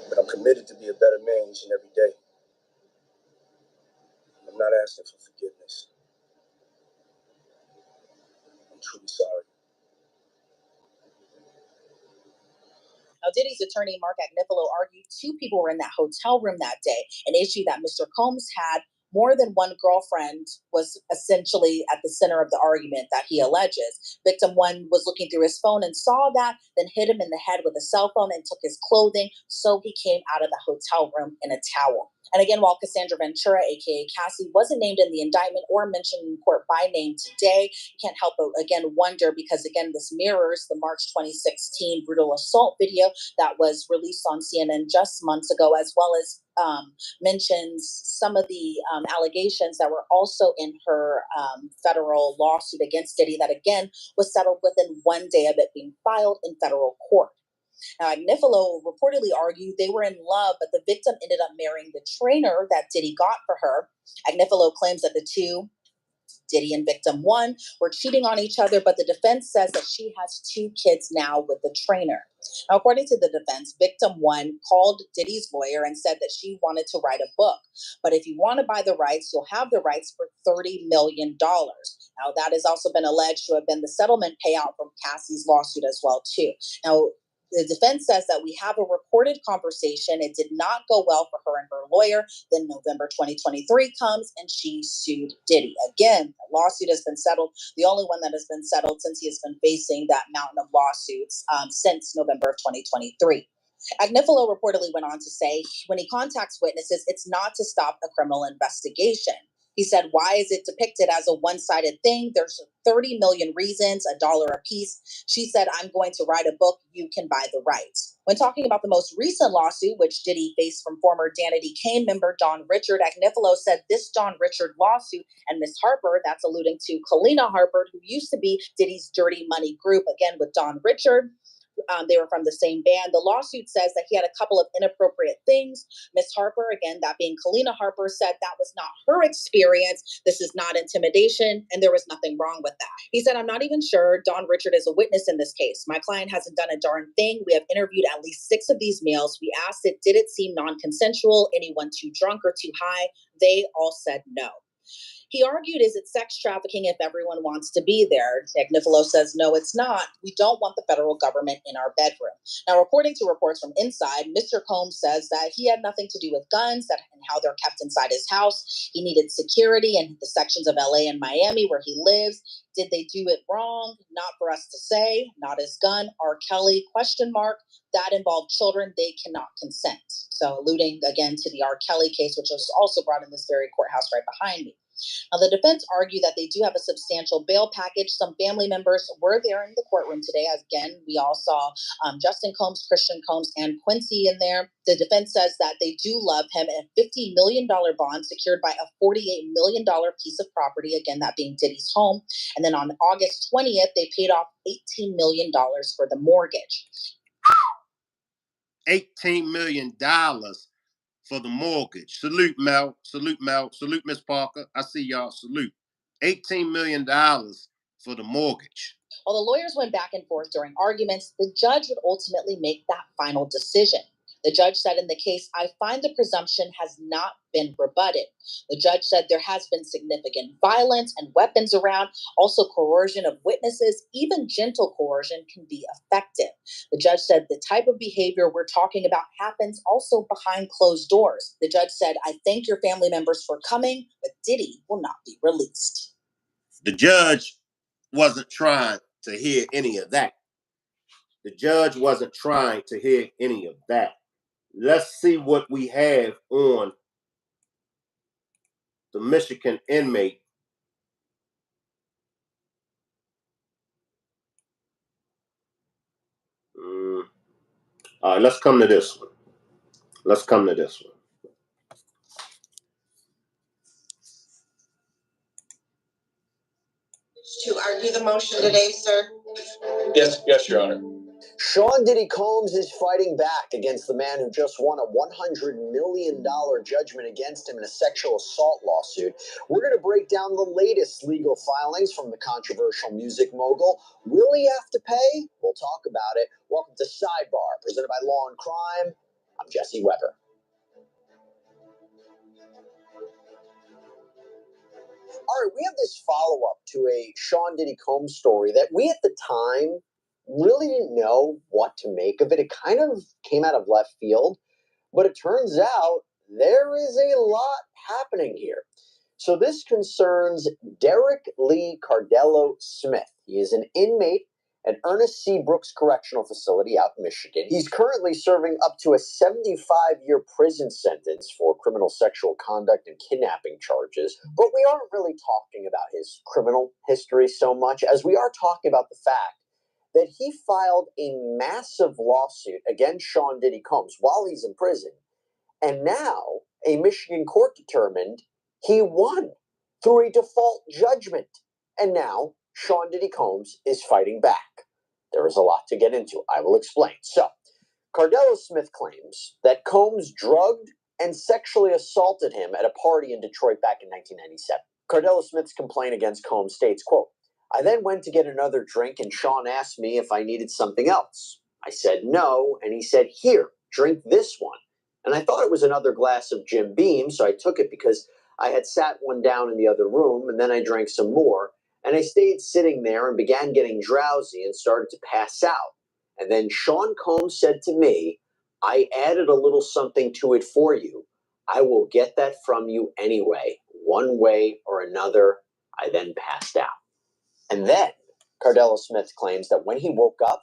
But I'm committed to be a better man each and every day. I'm not asking for forgiveness. I'm truly sorry. Now, Diddy's attorney, Mark Agnifilo, argued two people were in that hotel room that day, an issue that Mr. Combs had more than one girlfriend was essentially at the center of the argument that he alleges. Victim one was looking through his phone and saw that, then hit him in the head with a cell phone and took his clothing, so he came out of the hotel room in a towel. And again, while Cassandra Ventura, aka Cassie, wasn't named in the indictment or mentioned in court by name today, you can't help but again wonder, because again, this mirrors the March 2016 brutal assault video that was released on CNN just months ago, as well as mentions some of the allegations that were also in her federal lawsuit against Diddy that again was settled within one day of it being filed in federal court. Now, Agnifilo reportedly argued they were in love, but the victim ended up marrying the trainer that Diddy got for her. Agnifilo claims that the two Diddy and victim 1 were cheating on each other, but the defense says that she has 2 kids now with the trainer. Now, according to the defense, victim 1 called Diddy's lawyer and said that she wanted to write a book. But if you want to buy the rights, you'll have the rights for $30 million. Now, that has also been alleged to have been the settlement payout from Cassie's lawsuit as well, too. Now, the defense says that we have a recorded conversation. It did not go well for her and her lawyer. Then November 2023 comes and she sued Diddy. Again, the lawsuit has been settled. The only one that has been settled since he has been facing that mountain of lawsuits since November of 2023. Agnifilo reportedly went on to say, when he contacts witnesses, it's not to stop a criminal investigation. He said, why is it depicted as a one-sided thing? There's 30 million reasons, $1 a piece. She said, I'm going to write a book. You can buy the rights. When talking about the most recent lawsuit, which Diddy faced from former Danity Kane member Don Richard, Agnifilo said this Don Richard lawsuit and Miss Harper, that's alluding to Kalina Harper, who used to be Diddy's Dirty Money group, again with Don Richard. They were from the same band. The lawsuit says that he had a couple of inappropriate things. Miss Harper, again, that being Kalina Harper, said that was not her experience. This is not intimidation, and there was nothing wrong with that. He said, I'm not even sure Don Richard is a witness in this case. My client hasn't done a darn thing. We have interviewed at least 6 of these males. We asked it, did it seem non-consensual? Anyone too drunk or too high? They all said no. He argued, is it sex trafficking if everyone wants to be there? Agnifilo says, no, it's not. We don't want the federal government in our bedroom. Now, according to reports from inside, Mr. Combs says that he had nothing to do with guns and how they're kept inside his house. He needed security in the sections of LA and Miami where he lives. Did they do it wrong? Not for us to say. Not his gun. R. Kelly, ? That involved children. They cannot consent. So alluding again to the R. Kelly case, which was also brought in this very courthouse right behind me. Now, the defense argued that they do have a substantial bail package. Some family members were there in the courtroom today. Again, we all saw Justin Combs, Christian Combs, and Quincy in there. The defense says that they do love him, and a $50 million bond secured by a $48 million piece of property, again, that being Diddy's home. And then on August 20th, they paid off $18 million for the mortgage. $18 million for the mortgage. Salute, Mel. Salute, Mel. Salute, Miss Parker. I see y'all. Salute. $18 million for the mortgage. While the lawyers went back and forth during arguments, the judge would ultimately make that final decision. The judge said in the case, I find the presumption has not been rebutted. The judge said there has been significant violence and weapons around, also coercion of witnesses, even gentle coercion can be effective. The judge said the type of behavior we're talking about happens also behind closed doors. The judge said, I thank your family members for coming, but Diddy will not be released. The judge wasn't trying to hear any of that. The judge wasn't trying to hear any of that. Let's see what we have on the Michigan inmate. All right, let's come to this one. To argue the motion today, sir? Yes, Your Honor. Sean Diddy Combs is fighting back against the man who just won a $100 million judgment against him in a sexual assault lawsuit. We're going to break down the latest legal filings from the controversial music mogul. Will he have to pay? We'll talk about it. Welcome to Sidebar, presented by Law and Crime. I'm Jesse Weber. All right, we have this follow-up to a Sean Diddy Combs story that we at the time really didn't know what to make of it. It kind of came out of left field, but it turns out there is a lot happening here. So this concerns Derek Lee Cardello Smith. He is an inmate at Ernest C. Brooks Correctional Facility out in Michigan. He's currently serving up to a 75-year prison sentence for criminal sexual conduct and kidnapping charges. But we aren't really talking about his criminal history so much as we are talking about the fact that he filed a massive lawsuit against Sean Diddy Combs while he's in prison. And now a Michigan court determined he won through a default judgment. And now Sean Diddy Combs is fighting back. There is a lot to get into. I will explain. So, Cardello Smith claims that Combs drugged and sexually assaulted him at a party in Detroit back in 1997. Cardella Smith's complaint against Combs states, quote, "I then went to get another drink and Sean asked me if I needed something else. I said no, and he said, 'Here, drink this one.' And I thought it was another glass of Jim Beam, so I took it because I had sat one down in the other room, and then I drank some more, and I stayed sitting there and began getting drowsy and started to pass out. And then Sean Combs said to me, 'I added a little something to it for you. I will get that from you anyway, one way or another.' I then passed out." And then Cardella Smith claims that when he woke up,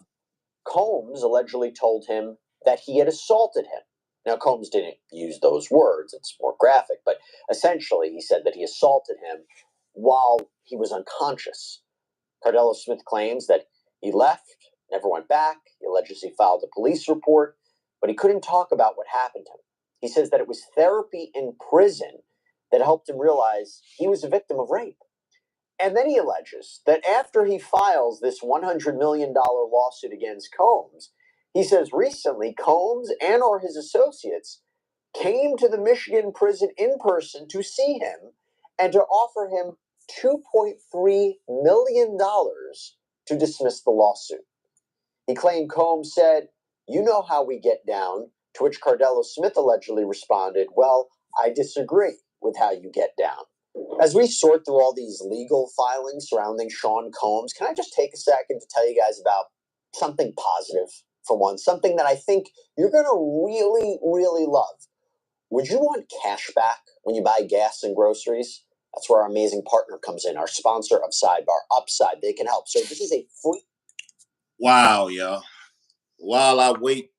Combs allegedly told him that he had assaulted him. Now, Combs didn't use those words, it's more graphic, but essentially he said that he assaulted him while he was unconscious. Cardella Smith claims that he left, never went back. He allegedly filed a police report, but he couldn't talk about what happened to him. He says that it was therapy in prison that helped him realize he was a victim of rape. And then he alleges that after he files this $100 million lawsuit against Combs, he says recently Combs and or his associates came to the Michigan prison in person to see him and to offer him $2.3 million to dismiss the lawsuit. He claimed Combs said, "You know how we get down," to which Cardella Smith allegedly responded, "Well, I disagree with how you get down." As we sort through all these legal filings surrounding Sean Combs, can I just take a second to tell you guys about something positive for once, something that I think you're going to really, really love. Would you want cash back when you buy gas and groceries? That's where our amazing partner comes in, our sponsor of Sidebar, Upside. They can help. So this is a free... Wow, y'all. While I wait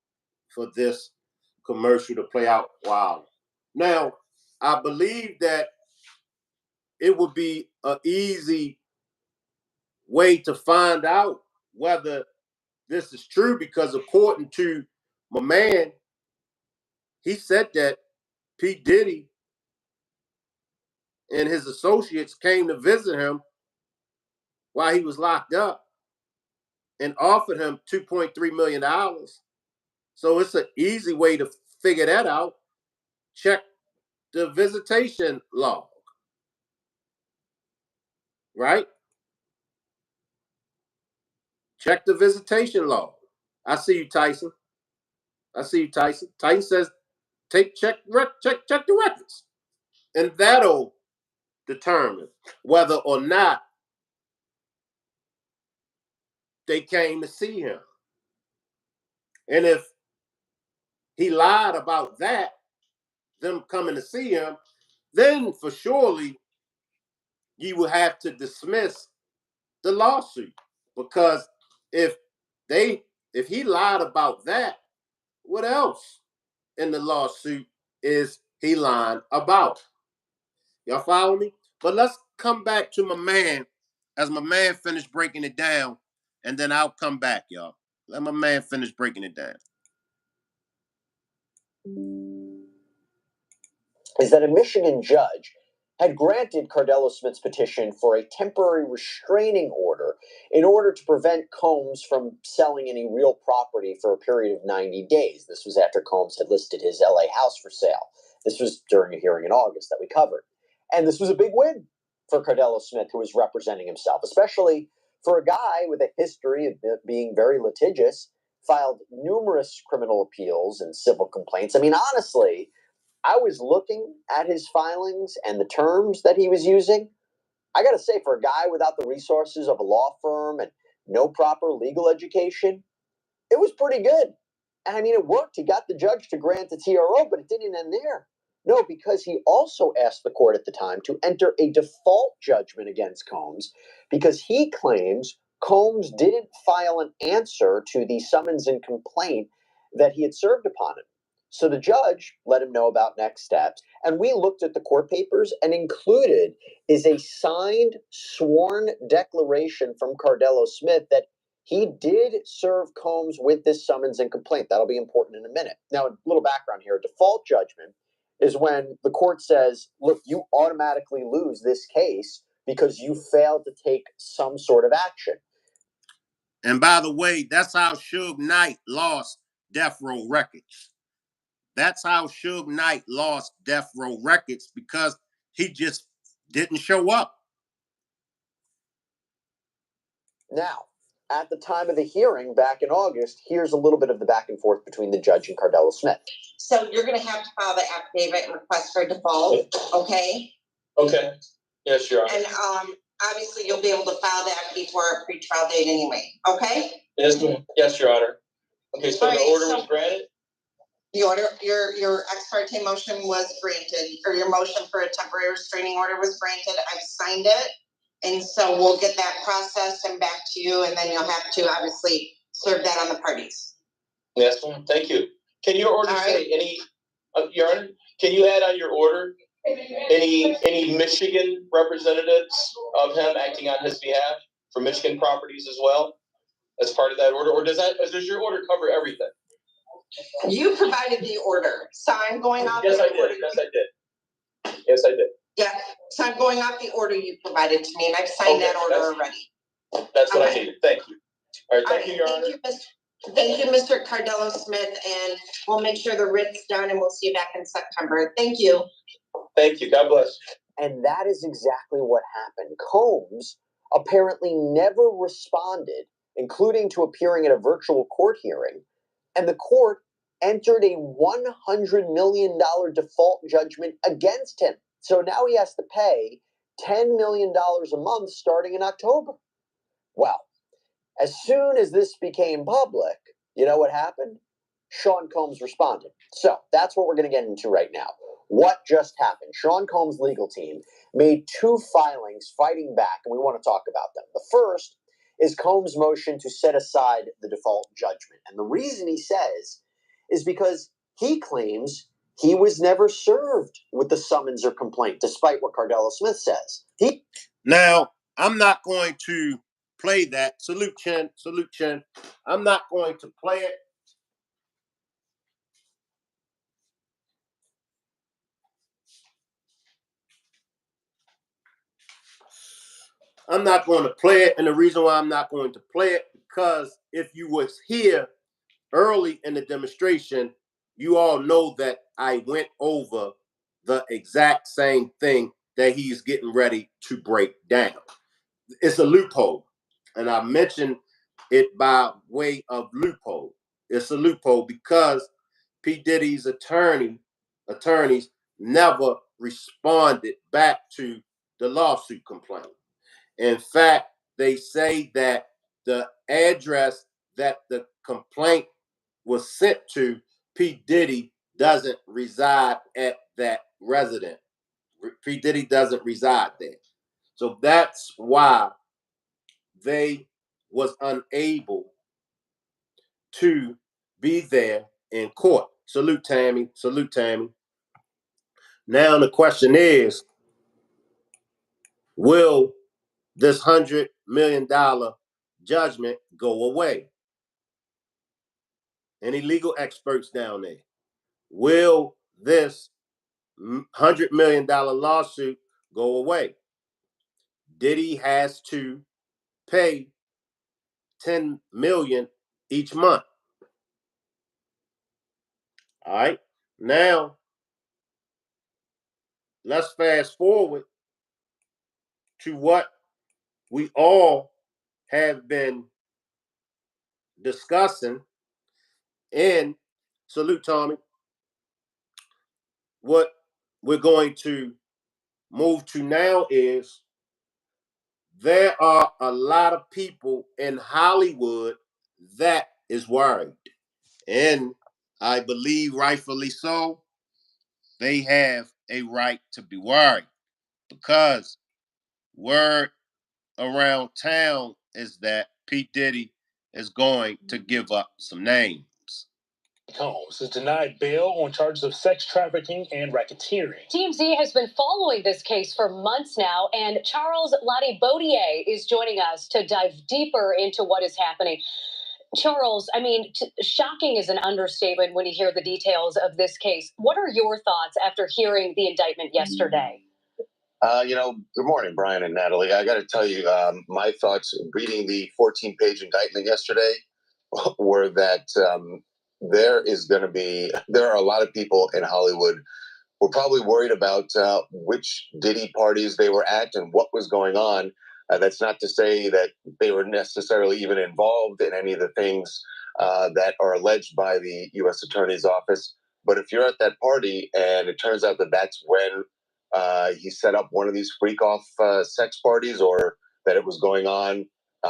for this commercial to play out, wow. Now, I believe that it would be an easy way to find out whether this is true, because according to my man, he said that P. Diddy and his associates came to visit him while he was locked up and offered him $2.3 million. So it's an easy way to figure that out. Check the visitation log, right? Check the visitation log. I see you, Tyson. I see you, Tyson. Tyson says, check the records. And that'll determine whether or not they came to see him. And if he lied about that, them coming to see him, then for surely you will have to dismiss the lawsuit. Because if he lied about that, what else in the lawsuit is he lying about? Y'all follow me? But let's come back to my man as my man finished breaking it down, and then I'll come back, y'all. Let my man finish breaking it down. Is that a Michigan judge had granted Cardella Smith's petition for a temporary restraining order in order to prevent Combs from selling any real property for a period of 90 days. This was after Combs had listed his LA house for sale. This was during a hearing in August that we covered. And this was a big win for Cardella Smith, who was representing himself, especially for a guy with a history of being very litigious, filed numerous criminal appeals and civil complaints. I mean, honestly, I was looking at his filings and the terms that he was using. I got to say, for a guy without the resources of a law firm and no proper legal education, it was pretty good. And I mean, it worked. He got the judge to grant the TRO, but it didn't end there. No, because he also asked the court at the time to enter a default judgment against Combs because he claims Combs didn't file an answer to the summons and complaint that he had served upon him. So the judge let him know about next steps, and we looked at the court papers, and included is a signed, sworn declaration from Cardella Smith that he did serve Combs with this summons and complaint. That'll be important in a minute. Now, a little background here. A default judgment is when the court says, look, you automatically lose this case because you failed to take some sort of action. And by the way, that's how Suge Knight lost Death Row Records. That's how Suge Knight lost Death Row Records, because he just didn't show up. Now, at the time of the hearing back in August, here's a little bit of the back and forth between the judge and Cardella Smith. So you're going to have to file the affidavit and request for default, okay? Okay. Yes, Your Honor. And obviously you'll be able to file that before a pretrial date anyway, okay? Yes, ma'am. Yes, Your Honor. Okay, so All the right, order so- was granted? The order, your ex parte motion was granted, or your motion for a temporary restraining order was granted. I've signed it. And so we'll get that processed and back to you, and then you'll have to obviously serve that on the parties. Yes, ma'am. Thank you. Can your order say any, Your Honor, can you add on your order any Michigan representatives of him acting on his behalf for Michigan properties as well as part of that order? Or does your order cover everything? You provided the order, so I'm going off. Yes, I did. Yes, I did. Yes, I did. Yeah, so I'm going off the order you provided to me, and I've signed that order already. That's what I needed. Thank you. All right, thank you, Your Honor. Thank you, Mr. Cardella Smith, and we'll make sure the writ's done, and we'll see you back in September. Thank you. Thank you. God bless. And that is exactly what happened. Combs apparently never responded, including to appearing at a virtual court hearing, and the court entered a $100 million default judgment against him. So now he has to pay $10 million a month starting in October. Well, as soon as this became public, you know what happened? Sean Combs responded. So that's what we're going to get into right now. What just happened? Sean Combs' legal team made 2 filings fighting back, and we want to talk about them. The first is Combs' motion to set aside the default judgment. And the reason he says is because he claims he was never served with the summons or complaint, despite what Cardella Smith says. Now, I'm not going to play that. Salute, Chen. Salute, Chen. I'm not going to play it. I'm not going to play it, and the reason why I'm not going to play it, because if you was here early in the demonstration, you all know that I went over the exact same thing that he's getting ready to break down. It's a loophole, and I mentioned it by way of loophole. It's a loophole because P. Diddy's attorneys never responded back to the lawsuit complaint. In fact, they say that the address that the complaint was sent to, P. Diddy doesn't reside at that residence. P. Diddy doesn't reside there. So that's why they was unable to be there in court. Salute, Tammy. Salute, Tammy. Now the question is, will this $100 million judgment go away? Any legal experts down there? Will this $100 million lawsuit go away? Diddy has to pay $10 million each month. All right. Now, let's fast forward to what we all have been discussing. And salute, Tommy. What we're going to move to now is there are a lot of people in Hollywood that is worried. And I believe rightfully so. They have a right to be worried because word around town is that P. Diddy is going to give up some names. Combs is denied bail on charges of sex trafficking and racketeering. TMZ has been following this case for months now, and Charles Lati-Baudier is joining us to dive deeper into what is happening. Charles, I mean, shocking is an understatement when you hear the details of this case. What are your thoughts after hearing the indictment yesterday? Good morning, Brian and Natalie. I got to tell you, my thoughts reading the 14-page indictment yesterday were that there are a lot of people in Hollywood were probably worried about which Diddy parties they were at and what was going on. That's not to say that they were necessarily even involved in any of the things that are alleged by the U.S. Attorney's Office. But if you're at that party and it turns out that that's when he set up one of these freak-off sex parties, or that it was going on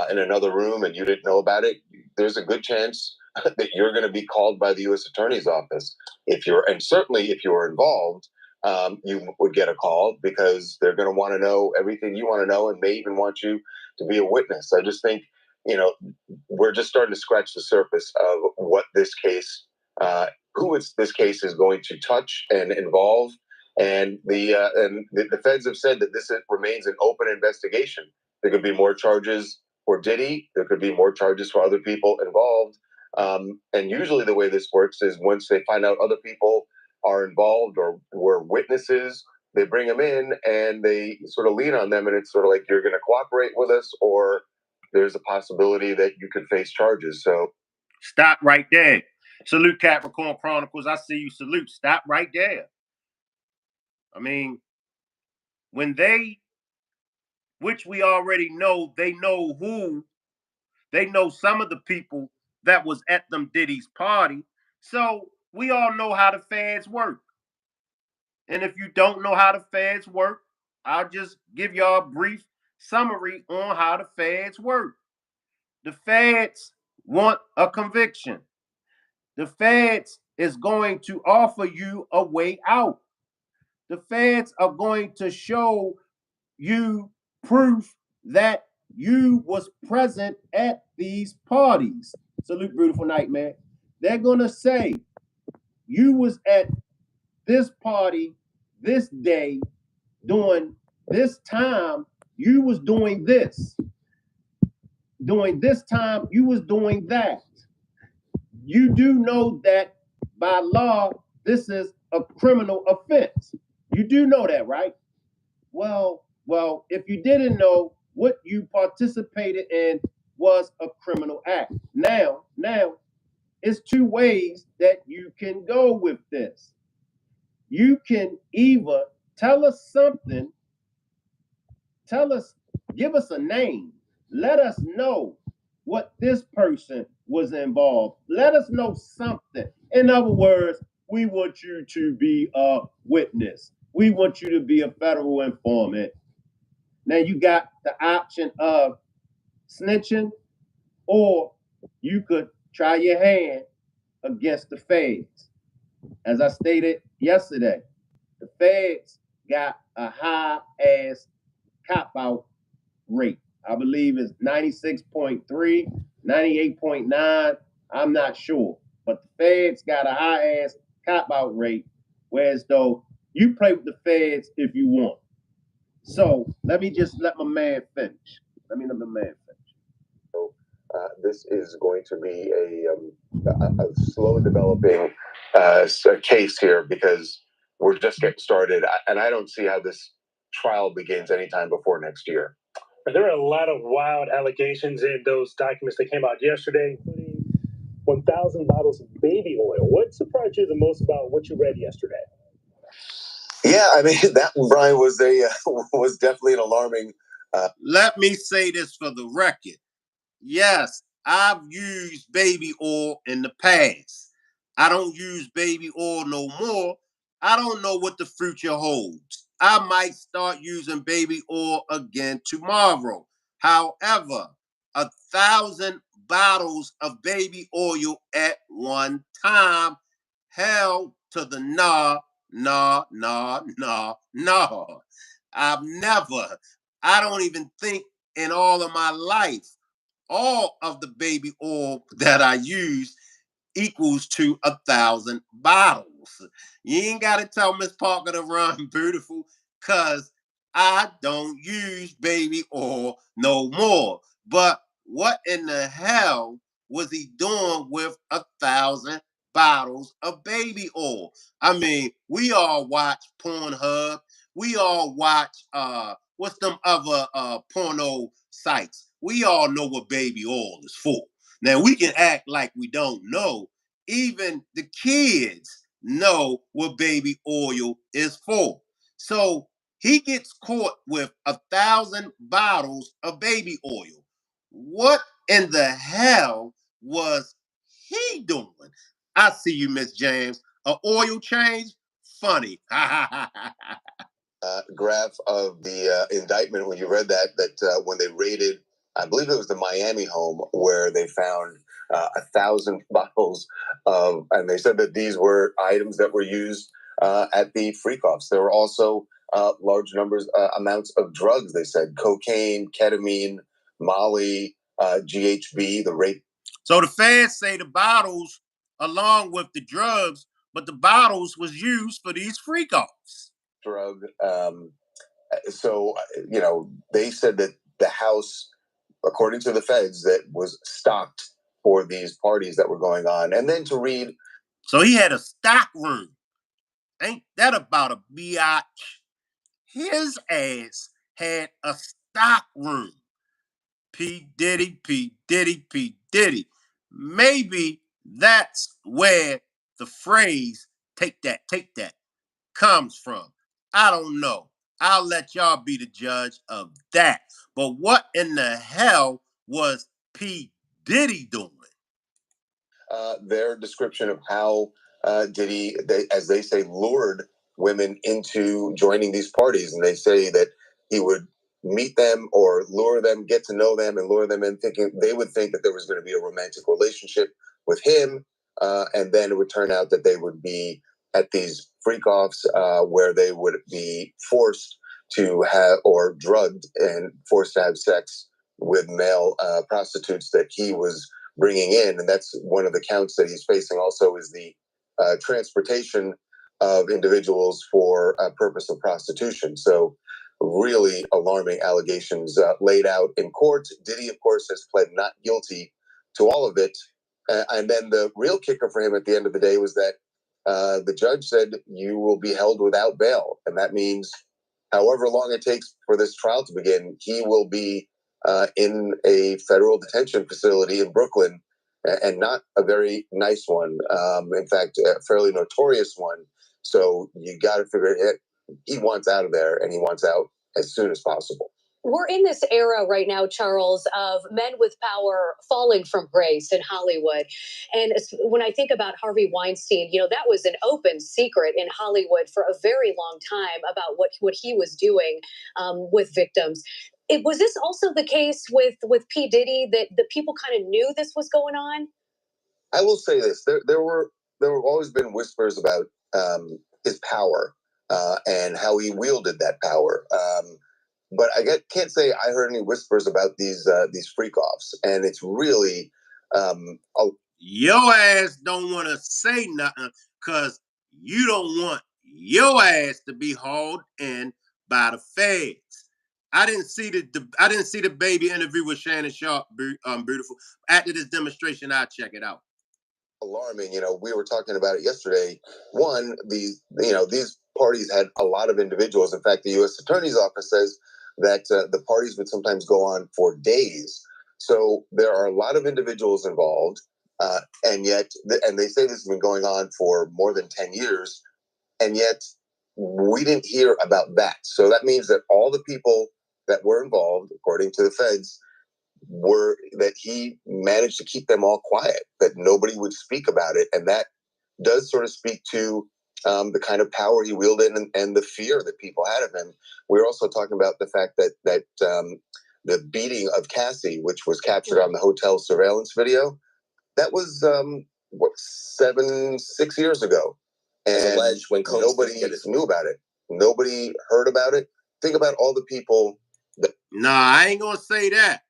in another room and you didn't know about it, there's a good chance that you're going to be called by the U.S. Attorney's Office. And certainly if you're involved, you would get a call because they're going to want to know everything you want to know and may even want you to be a witness. I just think, we're just starting to scratch the surface of what this case, this case is going to touch and involve. And the feds have said that this remains an open investigation. There could be more charges for Diddy. There could be more charges for other people involved. And usually the way this works is once they find out other people are involved or were witnesses, they bring them in and they sort of lean on them. And it's sort of like, you're going to cooperate with us, or there's a possibility that you could face charges. So stop right there. Salute, Capricorn Chronicles. I see you. Salute. Stop right there. I mean, when which we already know, they know some of the people that was at them Diddy's party. So we all know how the feds work. And if you don't know how the feds work, I'll just give y'all a brief summary on how the feds work. The feds want a conviction. The feds is going to offer you a way out. The feds are going to show you proof that you was present at these parties. Salute, beautiful nightmare. They're going to say you was at this party this day during this time. You was doing this. During this time, you was doing that. You do know that by law, this is a criminal offense. You do know that, right? Well, if you didn't know, what you participated in was a criminal act. Now, it's two ways that you can go with this. You can either tell us something, give us a name, let us know what this person was involved. Let us know something. In other words, we want you to be a witness. We want you to be a federal informant. Now you got the option of snitching, or you could try your hand against the feds. As I stated yesterday, the feds got a high-ass cop-out rate. I believe it's 96.3, 98.9. I'm not sure. But the feds got a high-ass cop-out rate, whereas though you play with the feds if you want. So let me my man finish. So this is going to be a slow developing case here because we're just getting started, and I don't see how this trial begins anytime before next year. There are a lot of wild allegations in those documents that came out yesterday, including 1,000 bottles of baby oil. What surprised you the most about what you read yesterday? Yeah, I mean, that one, Brian, was definitely an alarming. Let me say this for the record. Yes, I've used baby oil in the past. I don't use baby oil no more. I don't know what the future holds. I might start using baby oil again tomorrow. However, 1,000 bottles of baby oil at one time, hell to the nah. I don't even think in all of my life, all of the baby oil that I use equals to 1,000 bottles. You ain't got to tell Miss Parker to run, beautiful, because I don't use baby oil no more. But what in the hell was he doing with 1,000 bottles of baby oil? I mean, we all watch Pornhub. We all watch what's them other porno sites. We all know what baby oil is for. Now we can act like we don't know. Even the kids know what baby oil is for. So he gets caught with 1,000 bottles of baby oil. What in the hell was he doing? I see you, Miss James. A oil change? Funny. Graph of the indictment when you read that when they raided, I believe it was the Miami home where they found 1,000 bottles of, and they said that these were items that were used at the freak-offs. There were also large amounts of drugs. They said cocaine, ketamine, Molly, GHB, the rape. So the feds say the bottles along with the drugs, but the bottles was used for these freak-offs. Drug. So, they said that the house, according to the feds, that was stocked for these parties that were going on. And then to read. So he had a stock room. Ain't that about a biatch? His ass had a stock room. P. Diddy, P. Diddy, P. Diddy. Maybe that's where the phrase take that comes from. I don't know. I'll let y'all be the judge of that. But what in the hell was P. Diddy doing? Their description of how Diddy, as they say, lured women into joining these parties. And they say that he would meet them or lure them, get to know them, and lure them in thinking they would think that there was going to be a romantic relationship with him. And then it would turn out that they would be at these freak-offs where they would be forced to have, or drugged and forced to have sex with male prostitutes that he was bringing in. And that's one of the counts that he's facing also, is the transportation of individuals for a purpose of prostitution. So really alarming allegations laid out in court. Diddy, of course, has pled not guilty to all of it. And then the real kicker for him at the end of the day was that the judge said you will be held without bail. And that means however long it takes for this trial to begin, he will be in a federal detention facility in Brooklyn, and not a very nice one. In fact, a fairly notorious one. So you got to figure it. He wants out of there, and he wants out as soon as possible. We're in this era right now, Charles, of men with power falling from grace in Hollywood. And when I think about Harvey Weinstein, that was an open secret in Hollywood for a very long time about what he was doing with victims. Was this also the case with P. Diddy, that the people kind of knew this was going on? I will say this: there were always been whispers about his power and how he wielded that power. But I can't say I heard any whispers about these freak-offs, and it's really your ass don't want to say nothing because you don't want your ass to be hauled in by the feds. I didn't see the baby interview with Shannon Sharp, beautiful. After this demonstration, I'll check it out. Alarming. We were talking about it yesterday. One, these parties had a lot of individuals. In fact, the U.S. Attorney's Office says that the parties would sometimes go on for days. So there are a lot of individuals involved, and yet, and they say this has been going on for more than 10 years, and yet we didn't hear about that. So that means that all the people that were involved, according to the feds, were that he managed to keep them all quiet, that nobody would speak about it. And that does sort of speak to the kind of power he wielded and the fear that people had of him. We're also talking about the fact that the beating of Cassie, which was captured on the hotel surveillance video, that was 6 years ago. And alleged when nobody knew about it. Nobody heard about it. Think about all the people that... Nah, I ain't gonna say that.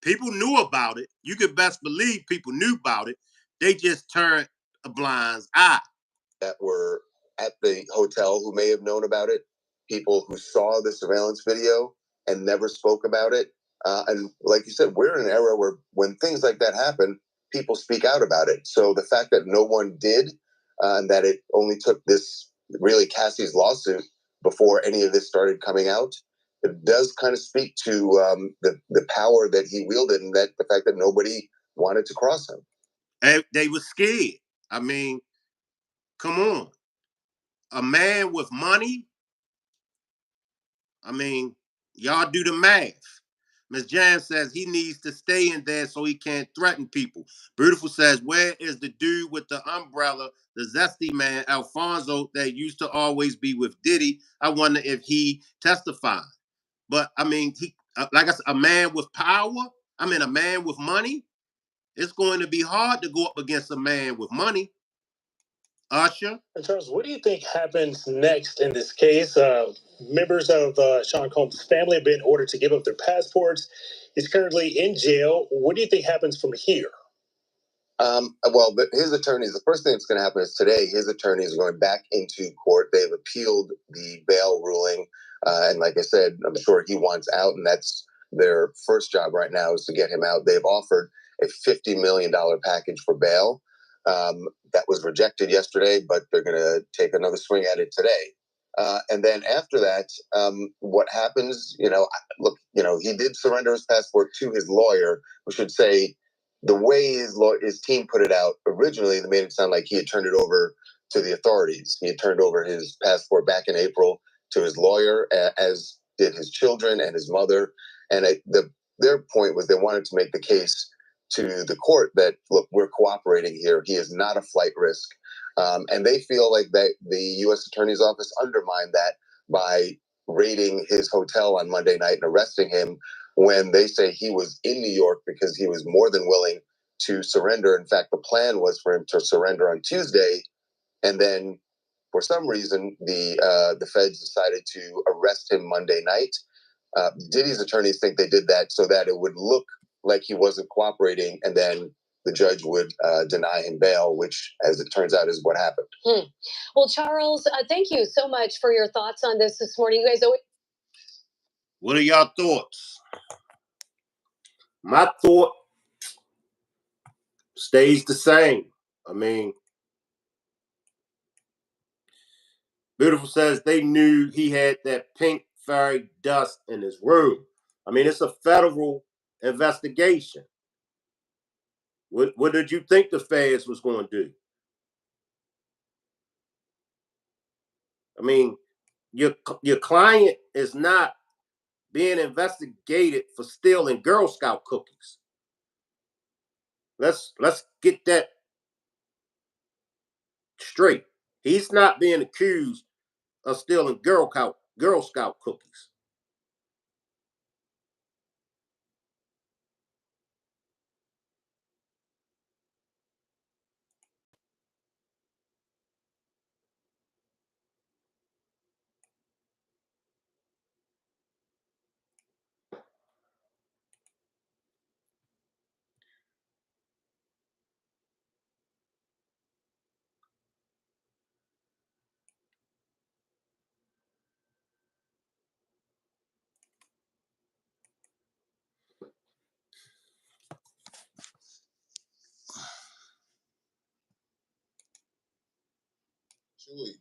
People knew about it. You could best believe people knew about it. They just turned a blind eye. That were at the hotel who may have known about it. People who saw the surveillance video and never spoke about it. And like you said, we're in an era where when things like that happen, people speak out about it. So the fact that no one did, and that it only took this, really Cassie's lawsuit before any of this started coming out, it does kind of speak to the power that he wielded, and that the fact that nobody wanted to cross him. And they were scared. I mean, come on. a man with money, I mean, y'all do the math. Ms. Jan says he needs to stay in there so he can't threaten people. Beautiful says, where is the dude with the umbrella, the zesty man, Alfonso, that used to always be with Diddy? I wonder if he testified. But, I mean, he, like I said, a man with power, a man with money, it's going to be hard to go up against a man with money. Usher? And Charles, what do you think happens next in this case? Members of Sean Combs' family have been ordered to give up their passports. He's currently in jail. What do you think happens from here? Well, his attorneys, the first thing that's going to happen is today, his attorneys are going back into court. They've appealed the bail ruling. And like I said, I'm sure he wants out, and that's their first job right now is to get him out. They've offered a $50 million package for bail. That was rejected yesterday, but they're going to take another swing at it today. And then after that, what happens, look, he did surrender his passport to his lawyer. We should say the way his team put it out originally, they made it sound like he had turned it over to the authorities. He had turned over his passport back in April to his lawyer, as did his children and his mother. And their point was they wanted to make the case to the court that, look, we're cooperating here. He is not a flight risk. And they feel like that the U.S. Attorney's Office undermined that by raiding his hotel on Monday night and arresting him when they say he was in New York because he was more than willing to surrender. In fact, the plan was for him to surrender on Tuesday. And then for some reason, the feds decided to arrest him Monday night. Diddy's attorneys think they did that so that it would look like he wasn't cooperating, and then the judge would deny him bail, which, as it turns out, is what happened. Well, Charles, thank you so much for your thoughts on this morning. You guys always... What are y'all thoughts? My thought stays the same. I mean, Beautiful says they knew he had that pink fairy dust in his room. I mean, it's a federal investigation. What did you think the feds was going to do? I mean, your client is not being investigated for stealing Girl Scout cookies. Let's get that straight. He's not being accused of stealing Girl Scout cookies.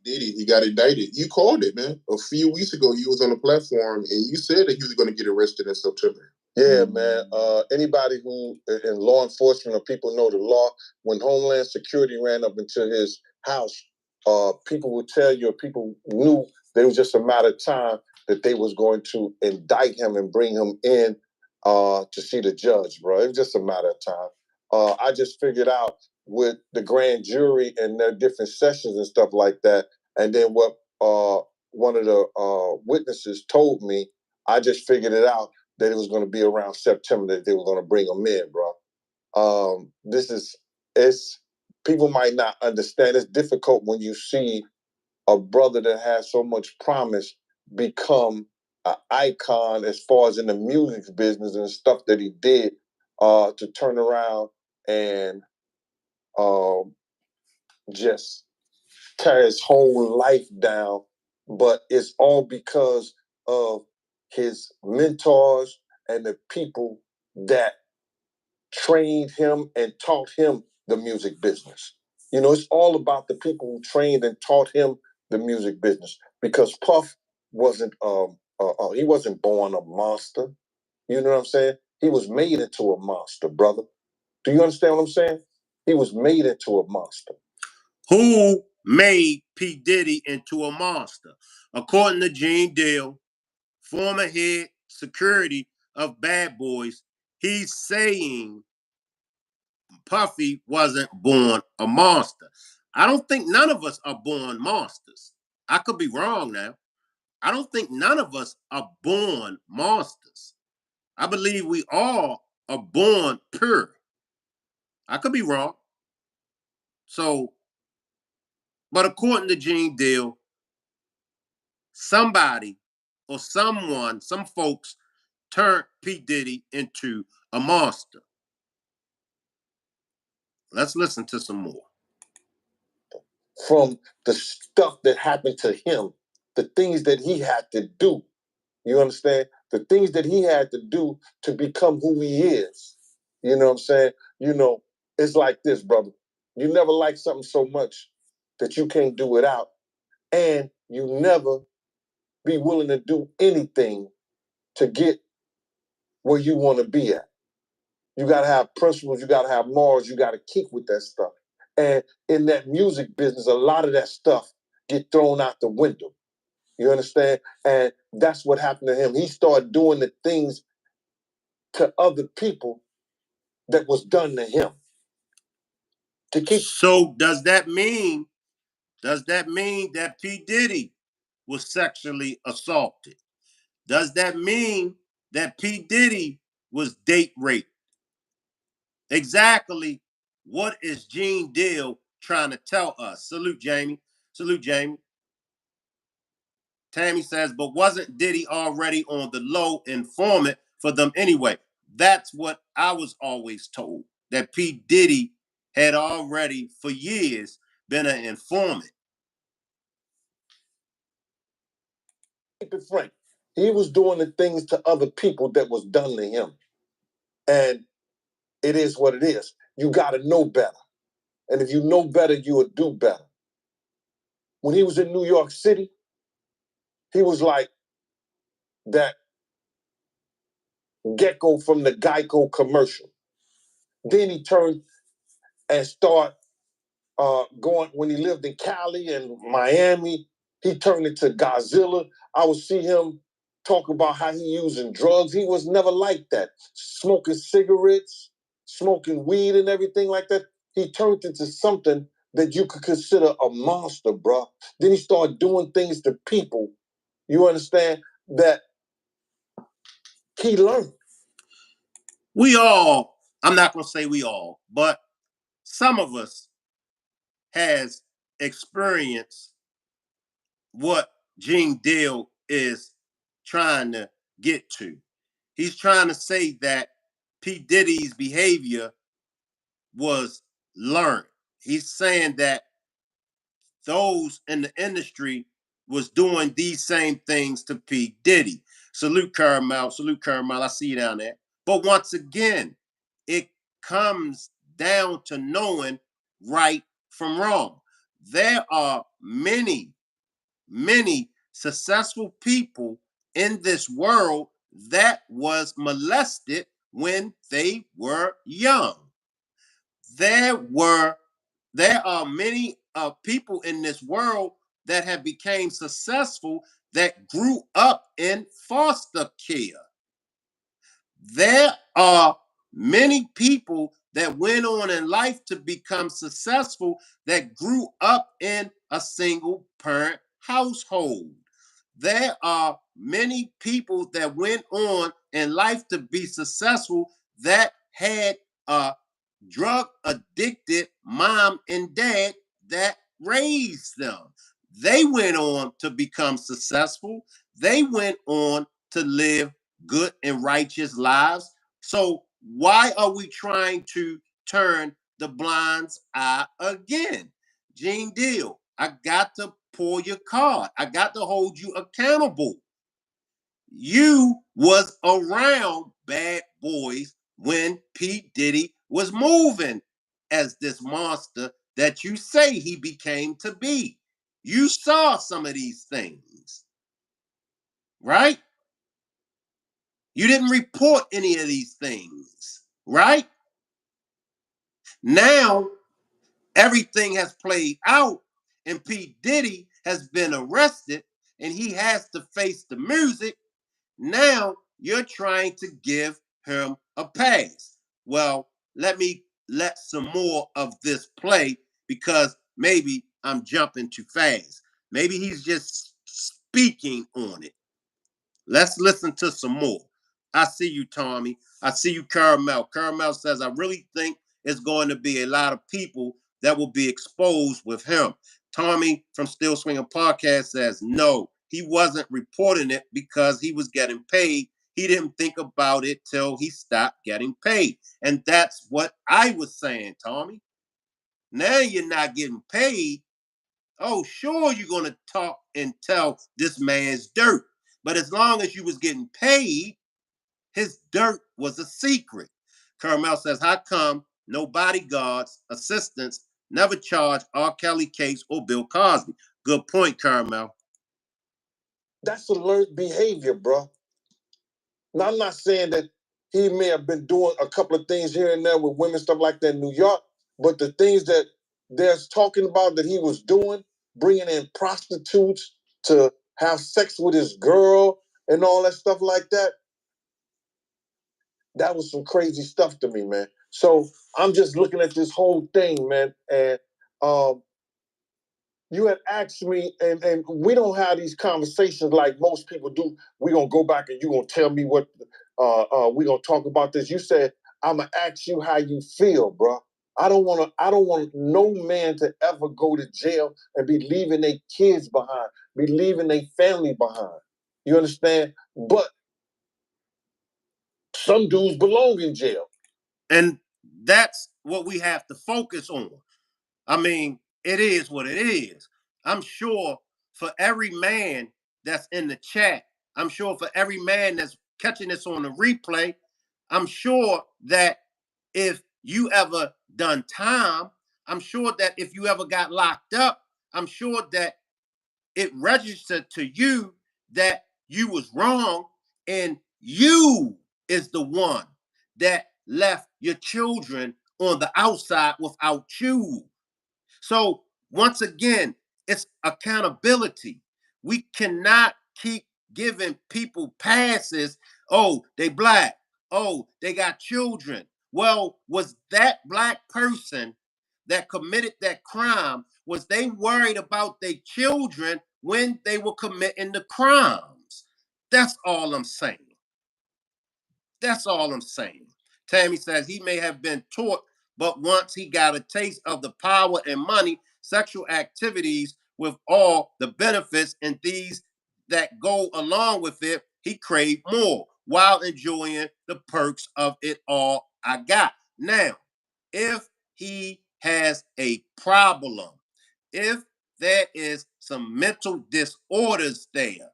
Diddy, he got indicted. You called it, man. A few weeks ago, you was on the platform and you said that he was going to get arrested in September. Yeah, man. Anybody who in law enforcement or people know the law, when Homeland Security ran up into his house, people would tell you, or people knew that it was just a matter of time that they was going to indict him and bring him in to see the judge, bro. It was just a matter of time. I just figured out with the grand jury and their different sessions and stuff like that, and then what one of the witnesses told me, I just figured it out that it was going to be around September that they were going to bring him in, bro. It's people might not understand. It's difficult when you see a brother that has so much promise become an icon as far as in the music business and stuff that he did, to turn around and just tear his whole life down. But it's all because of his mentors and the people that trained him and taught him the music business. You know, it's all about the people who trained and taught him the music business, because Puff wasn't he wasn't born a monster. You know what I'm saying? He was made into a monster, brother. Do you understand what I'm saying? He was made into a monster. Who made P. Diddy into a monster. According to Gene Deal, former head security of Bad Boys, he's saying Puffy wasn't born a monster. I don't think none of us are born monsters. I could be wrong now. I don't think none of us are born monsters. I believe we all are born pure. I could be wrong. So, but according to Gene Deal, somebody or someone, some folks turned P. Diddy into a monster. Let's listen to some more. From the stuff that happened to him, the things that he had to do. You understand? The things that he had to do to become who he is. You know what I'm saying? You know, it's like this, brother. You never like something so much that you can't do without. And you never be willing to do anything to get where you want to be at. You got to have principles. You got to have morals. You got to keep with that stuff. And in that music business, a lot of that stuff get thrown out the window. You understand? And that's what happened to him. He started doing the things to other people that was done to him. So does that mean that P. Diddy was sexually assaulted? Does that mean that P. Diddy was date raped? Exactly what is Gene Deal trying to tell us? Salute, Jamie. Salute, Jamie. Tammy says, but wasn't Diddy already on the low informant for them anyway? That's what I was always told, that P. Diddy had already for years been an informant. Keep it frank. He was doing the things to other people that was done to him. And it is what it is. You got to know better. And if you know better, you will do better. When he was in New York City, he was like that gecko from the Geico commercial. Then he turned and started going, when he lived in Cali and Miami, he turned into Godzilla. I would see him talk about how he using drugs. He was never like that. Smoking cigarettes, smoking weed and everything like that. He turned into something that you could consider a monster, bro. Then he started doing things to people, you understand, that he learned. We all, I'm not going to say we all, but some of us has experienced what Gene Deal is trying to get to. He's trying to say that P. Diddy's behavior was learned. He's saying that those in the industry was doing these same things to P. Diddy. Salute Caramel. Salute Caramel. I see you down there. But once again, it comes down to knowing right from wrong. There are many successful people in this world that was molested when they were young. There are many people in this world that have become successful that grew up in foster care. There are many people that went on in life to become successful that grew up in a single parent household. There are many people that went on in life to be successful that had a drug addicted mom and dad that raised them. They went on to become successful. They went on to live good and righteous lives. So why are we trying to turn the blind eye again? Gene Deal, I got to pull your card. I got to hold you accountable. You was around Bad Boys when P. Diddy was moving as this monster that you say he became to be. You saw some of these things, right? You didn't report any of these things, right? Now, everything has played out, and P. Diddy has been arrested and he has to face the music, now you're trying to give him a pass. Well, let me let some more of this play because maybe I'm jumping too fast. Maybe he's just speaking on it. Let's listen to some more. I see you, Tommy. I see you, Caramel. Caramel says, I really think it's going to be a lot of people that will be exposed with him. Tommy from Still Swinging Podcast says, no, he wasn't reporting it because he was getting paid. He didn't think about it till he stopped getting paid. And that's what I was saying, Tommy. Now you're not getting paid. Oh, sure, you're going to talk and tell this man's dirt. But as long as you was getting paid, his dirt was a secret. Carmel says, how come no bodyguards, assistants never charge R. Kelly case or Bill Cosby? Good point, Carmel. That's alert behavior, bro. Now, I'm not saying that he may have been doing a couple of things here and there with women, stuff like that in New York, but the things that they're talking about that he was doing, bringing in prostitutes to have sex with his girl and all that stuff like that, that was some crazy stuff to me, man. So I'm just looking at this whole thing, man, and you had asked me, and we don't have these conversations like most people do. We're going to go back and you're going to tell me what, we're going to talk about this. You said, I'm going to ask you how you feel, bro. I don't want no man to ever go to jail and be leaving their kids behind, be leaving their family behind. You understand? But some dudes belong in jail. And that's what we have to focus on. I mean, it is what it is. I'm sure for every man that's in the chat, I'm sure for every man that's catching this on the replay, I'm sure that if you ever done time, I'm sure that if you ever got locked up, I'm sure that it registered to you that you was wrong and you is the one that left your children on the outside without you. So once again, it's accountability. We cannot keep giving people passes. Oh, they black. Oh, they got children. Well, was that black person that committed that crime, was they worried about their children when they were committing the crimes? That's all I'm saying. That's all I'm saying. Tammy says he may have been taught, but once he got a taste of the power and money, sexual activities with all the benefits and these that go along with it, he craved more while enjoying the perks of it all I got. Now, if he has a problem, if there is some mental disorders there,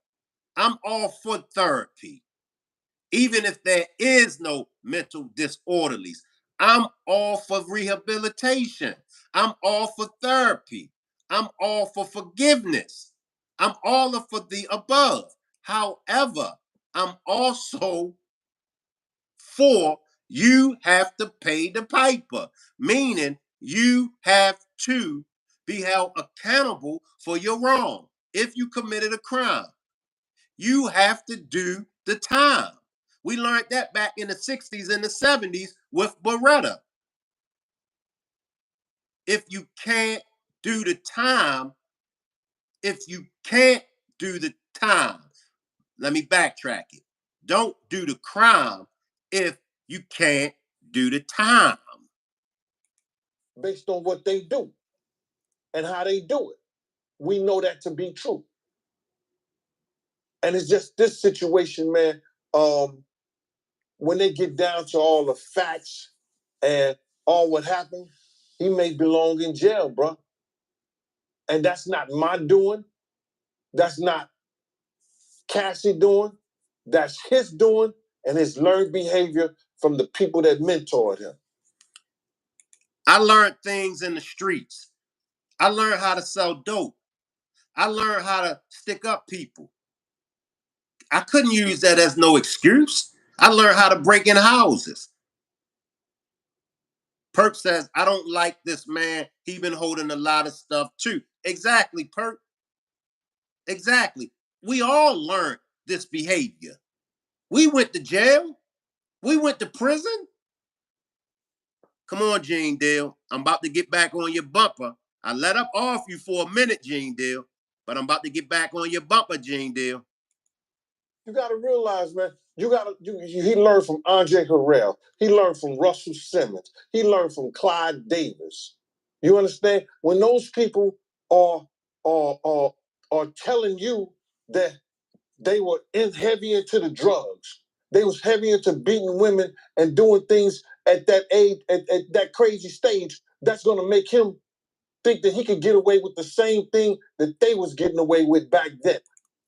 I'm all for therapy. Even if there is no mental disorderlies, I'm all for rehabilitation. I'm all for therapy. I'm all for forgiveness. I'm all for the above. However, I'm also for you have to pay the piper, meaning you have to be held accountable for your wrong. If you committed a crime, you have to do the time. We learned that back in the 60s and the 70s with Beretta. If you can't do the time, let me backtrack it. Don't do the crime if you can't do the time. Based on what they do and how they do it. We know that to be true. And it's just this situation, man, when they get down to all the facts and all what happened, he may belong in jail, bro. And that's not my doing. That's not Cassie doing. That's his doing and his learned behavior from the people that mentored him. I learned things in the streets. I learned how to sell dope. I learned how to stick up people. I couldn't use that as no excuse. I learned how to break in houses. Perk says, I don't like this man. He been holding a lot of stuff too. Exactly, Perk. Exactly. We all learned this behavior. We went to jail. We went to prison. Come on, Gene Deal. I'm about to get back on your bumper. I let up off you for a minute, Gene Deal, but I'm about to get back on your bumper, Gene Deal. You got to realize, man, he learned from Andre Harrell. He learned from Russell Simmons. He learned from Clyde Davis. You understand? When those people are telling you that they were heavy into the drugs, they was heavy into beating women and doing things at that age, at that crazy stage, that's going to make him think that he could get away with the same thing that they was getting away with back then.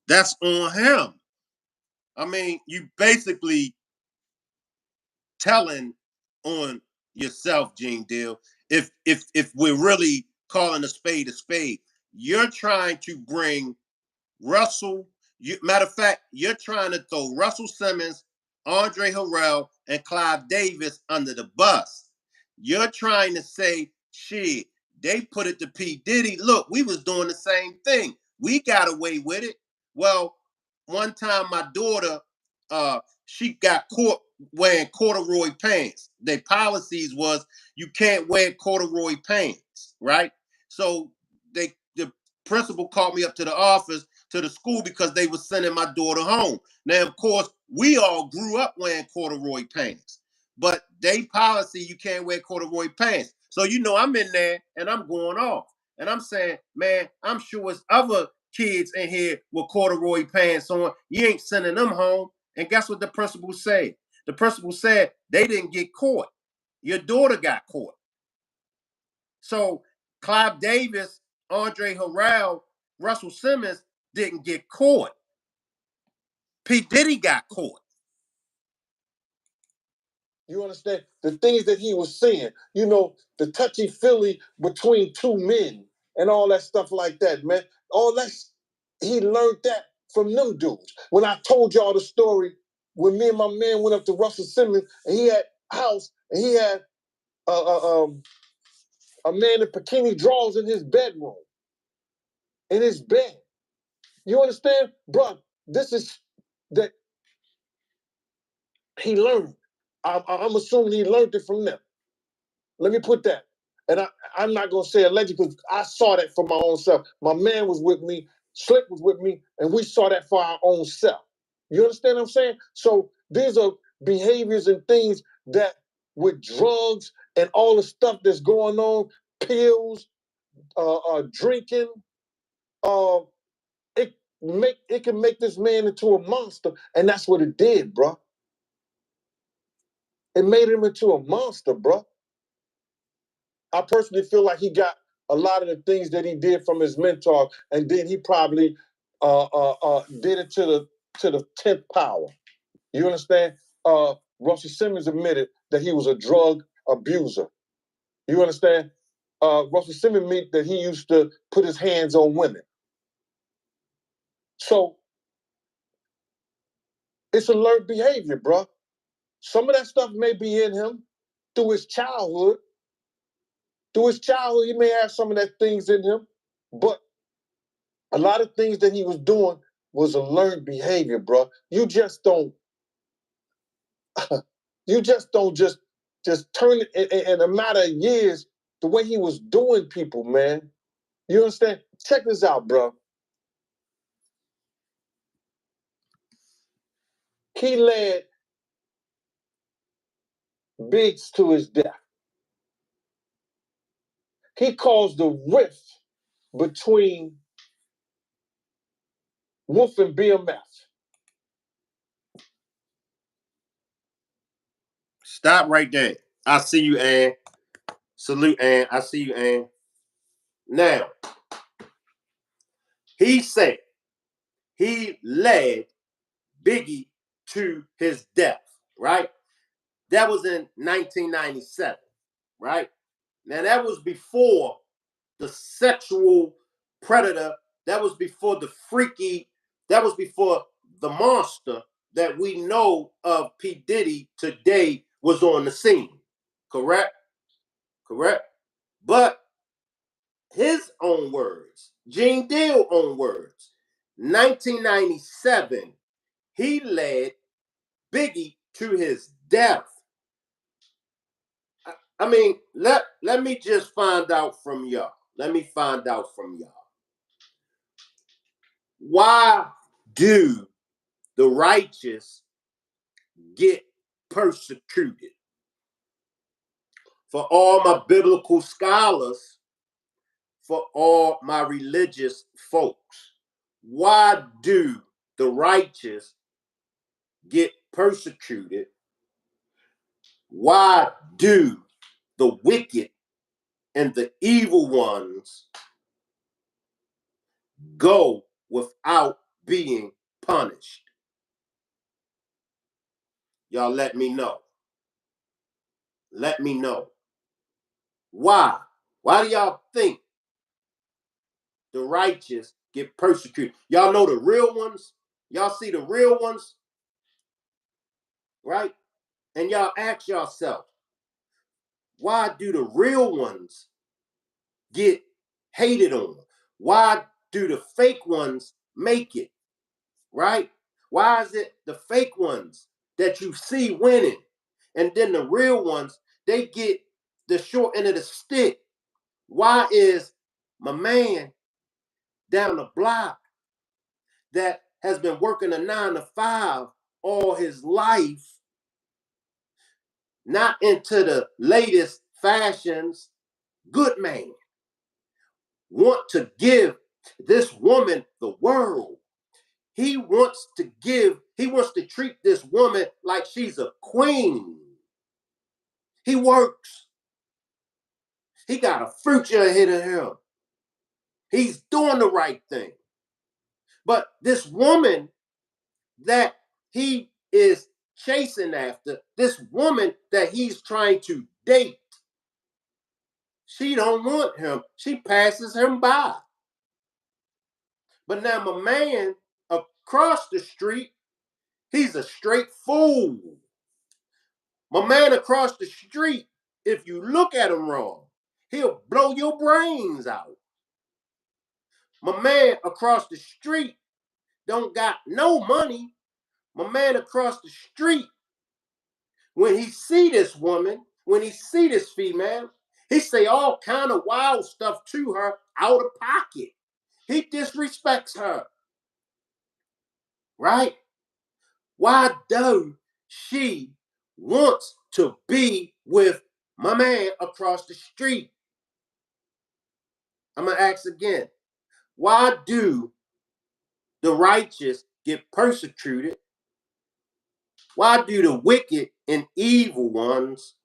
That's on him. I mean, you basically telling on yourself, Gene Deal. If we're really calling a spade, you're trying to bring Russell. Matter of fact, you're trying to throw Russell Simmons, Andre Harrell, and Clive Davis under the bus. You're trying to say, shit, they put it to P. Diddy. Look, we was doing the same thing. We got away with it. Well, one time my daughter, she got caught wearing corduroy pants. Their policies was you can't wear corduroy pants, right? So the principal called me up to the office, to the school, because they were sending my daughter home. Now, of course, we all grew up wearing corduroy pants, but they policy, you can't wear corduroy pants. So, I'm in there and I'm going off. And I'm saying, man, I'm sure it's other kids in here with corduroy pants on. You ain't sending them home. And guess what the principal said? The principal said they didn't get caught. Your daughter got caught. So Clive Davis, Andre Harrell, Russell Simmons didn't get caught. P. Diddy got caught. You understand? The things that he was saying, the touchy-feely between two men and all that stuff like that, man. All that, he learned that from them dudes. When I told y'all the story, when me and my man went up to Russell Simmons, and he had a house, and he had a man in bikini drawers in his bedroom, in his bed. You understand? Bro, this is that he learned. I'm assuming he learned it from them. Let me put that. And I'm not going to say alleged, because I saw that for my own self. My man was with me, Slick was with me, and we saw that for our own self. You understand what I'm saying? So these are behaviors and things that with drugs and all the stuff that's going on, pills, drinking, it can make this man into a monster, and that's what it did, bro. It made him into a monster, bro. I personally feel like he got a lot of the things that he did from his mentor, and then he probably did it to the 10th power. You understand? Russell Simmons admitted that he was a drug abuser. You understand? Russell Simmons admitted that he used to put his hands on women. So it's a learned behavior, bro. Some of that stuff may be in him through his childhood. Through his childhood, he may have some of that things in him, but a lot of things that he was doing was a learned behavior, bro. You just don't just turn it in a matter of years, the way he was doing people, man. You understand? Check this out, bro. He led Biggs to his death. He caused a rift between Wolf and BMF. Stop right there. I see you, Ann. Salute, Ann. I see you, Ann. Now, he said he led Biggie to his death, right? That was in 1997, right? Now, that was before the sexual predator. That was before the freaky. That was before the monster that we know of P. Diddy today was on the scene, correct? correct? But his own words, Gene Deal's own words, 1997, he led Biggie to his death. I mean, let me just find out from y'all. Let me find out from y'all. Why do the righteous get persecuted? For all my biblical scholars, for all my religious folks, why do the righteous get persecuted? Why do the wicked and the evil ones go without being punished? Y'all let me know. Let me know. Why? Why do y'all think the righteous get persecuted? Y'all know the real ones? Y'all see the real ones? Right? And y'all ask yourself, why do the real ones get hated on? Why do the fake ones make it? Right? Why is it the fake ones that you see winning, and then the real ones, they get the short end of the stick? Why is my man down the block that has been working a 9 to 5 all his life, not into the latest fashions, good man, want to give this woman the world? He wants to treat this woman like she's a queen. He works. He got a future ahead of him. He's doing the right thing. But this woman that he is chasing after, this woman that he's trying to date, she don't want him. She passes him by. But now my man across the street, he's a straight fool. My man across the street, if you look at him wrong, he'll blow your brains out. My man across the street don't got no money. My man across the street, when he see this woman, when he see this female, he say all kind of wild stuff to her out of pocket. He disrespects her. Right? Why do she wants to be with my man across the street? I'm going to ask again. Why do the righteous get persecuted? Why do the wicked and evil ones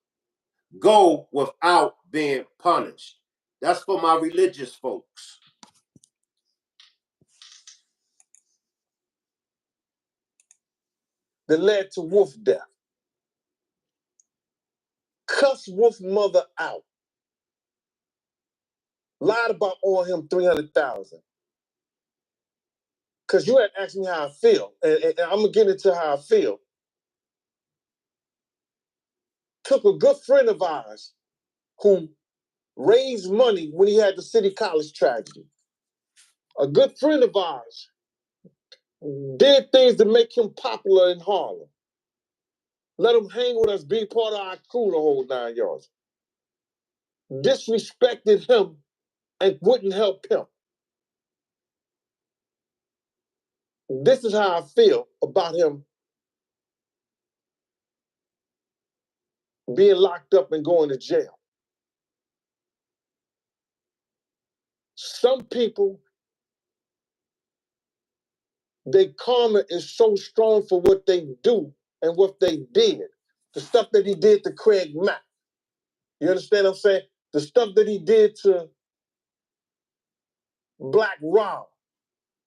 go without being punished? That's for my religious folks. That led to Wolf death. Cuss Wolf mother out. Lied about owing him $300,000. Because you had asked me how I feel, and I'm going to get into how I feel. Took a good friend of ours who raised money when he had the City College tragedy. A good friend of ours did things to make him popular in Harlem. Let him hang with us, be part of our crew the whole 9 yards. Disrespected him and wouldn't help him. This is how I feel about him being locked up and going to jail. Some people, their karma is so strong for what they do and what they did. The stuff that he did to Craig Mack. You understand what I'm saying? The stuff that he did to Black Rob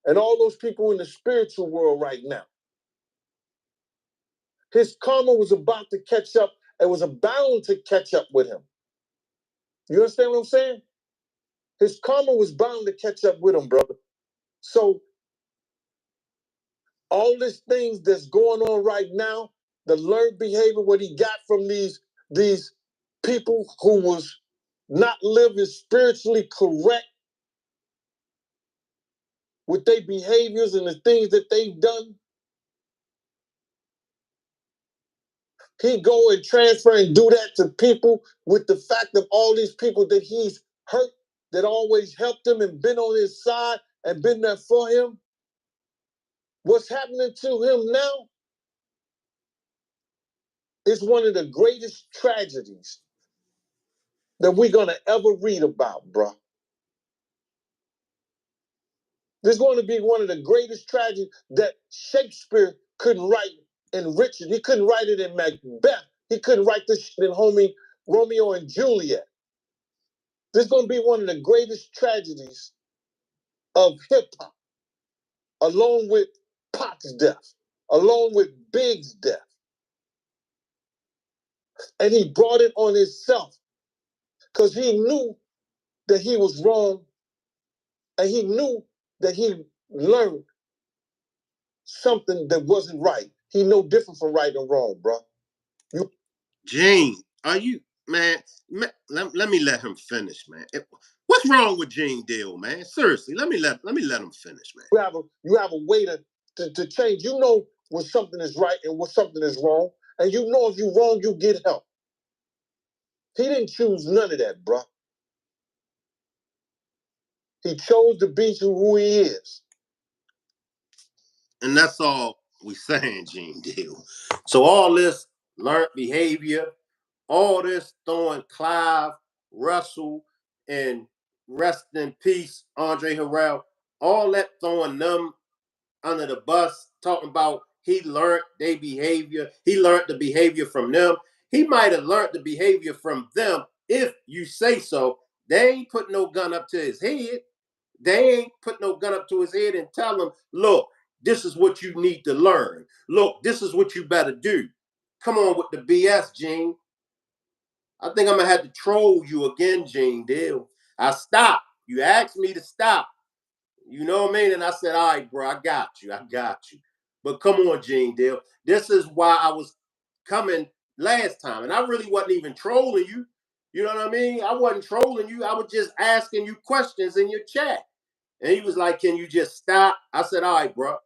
and all those people in the spiritual world right now. His karma was about to catch up and was bound to catch up with him. You understand what I'm saying? His karma was bound to catch up with him, brother. So all these things that's going on right now, the learned behavior, what he got from these people who was not living spiritually correct with their behaviors and the things that they've done. He go and transfer and do that to people with the fact of all these people that he's hurt, that always helped him and been on his side and been there for him. What's happening to him now is one of the greatest tragedies that we're going to ever read about, bro. This is going to be one of the greatest tragedies that Shakespeare couldn't write in Richard. He couldn't write it in Macbeth. He couldn't write this shit in homie Romeo and Juliet. This is going to be one of the greatest tragedies of hip-hop, along with Pac's death, along with Big's death. And he brought it on himself because he knew that he was wrong, and he knew that he learned something that wasn't right. He know different from right and wrong, bro. Gene, are you, man, let me let him finish, man. What's wrong with Gene Deal, man? Seriously, let me let him finish, man. You have a way to change. You know when something is right and when something is wrong, and you know if you're wrong, you get help. He didn't choose none of that, bro. He chose to be who he is. And that's all we saying, Gene Deal. So all this learned behavior, all this throwing Clive, Russell, and rest in peace, Andre Harrell, all that throwing them under the bus, talking about he learned their behavior. He learned the behavior from them. He might have learned the behavior from them if you say so. They ain't put no gun up to his head. They ain't put no gun up to his head and tell him, look, this is what you need to learn. Look, this is what you better do. Come on with the BS, Gene. I think I'm going to have to troll you again, Gene Deal. I stopped. You asked me to stop. You know what I mean? And I said, all right, bro, I got you. But come on, Gene Deal. This is why I was coming last time. And I really wasn't even trolling you. You know what I mean? I wasn't trolling you. I was just asking you questions in your chat. And he was like, can you just stop? I said, all right, bro.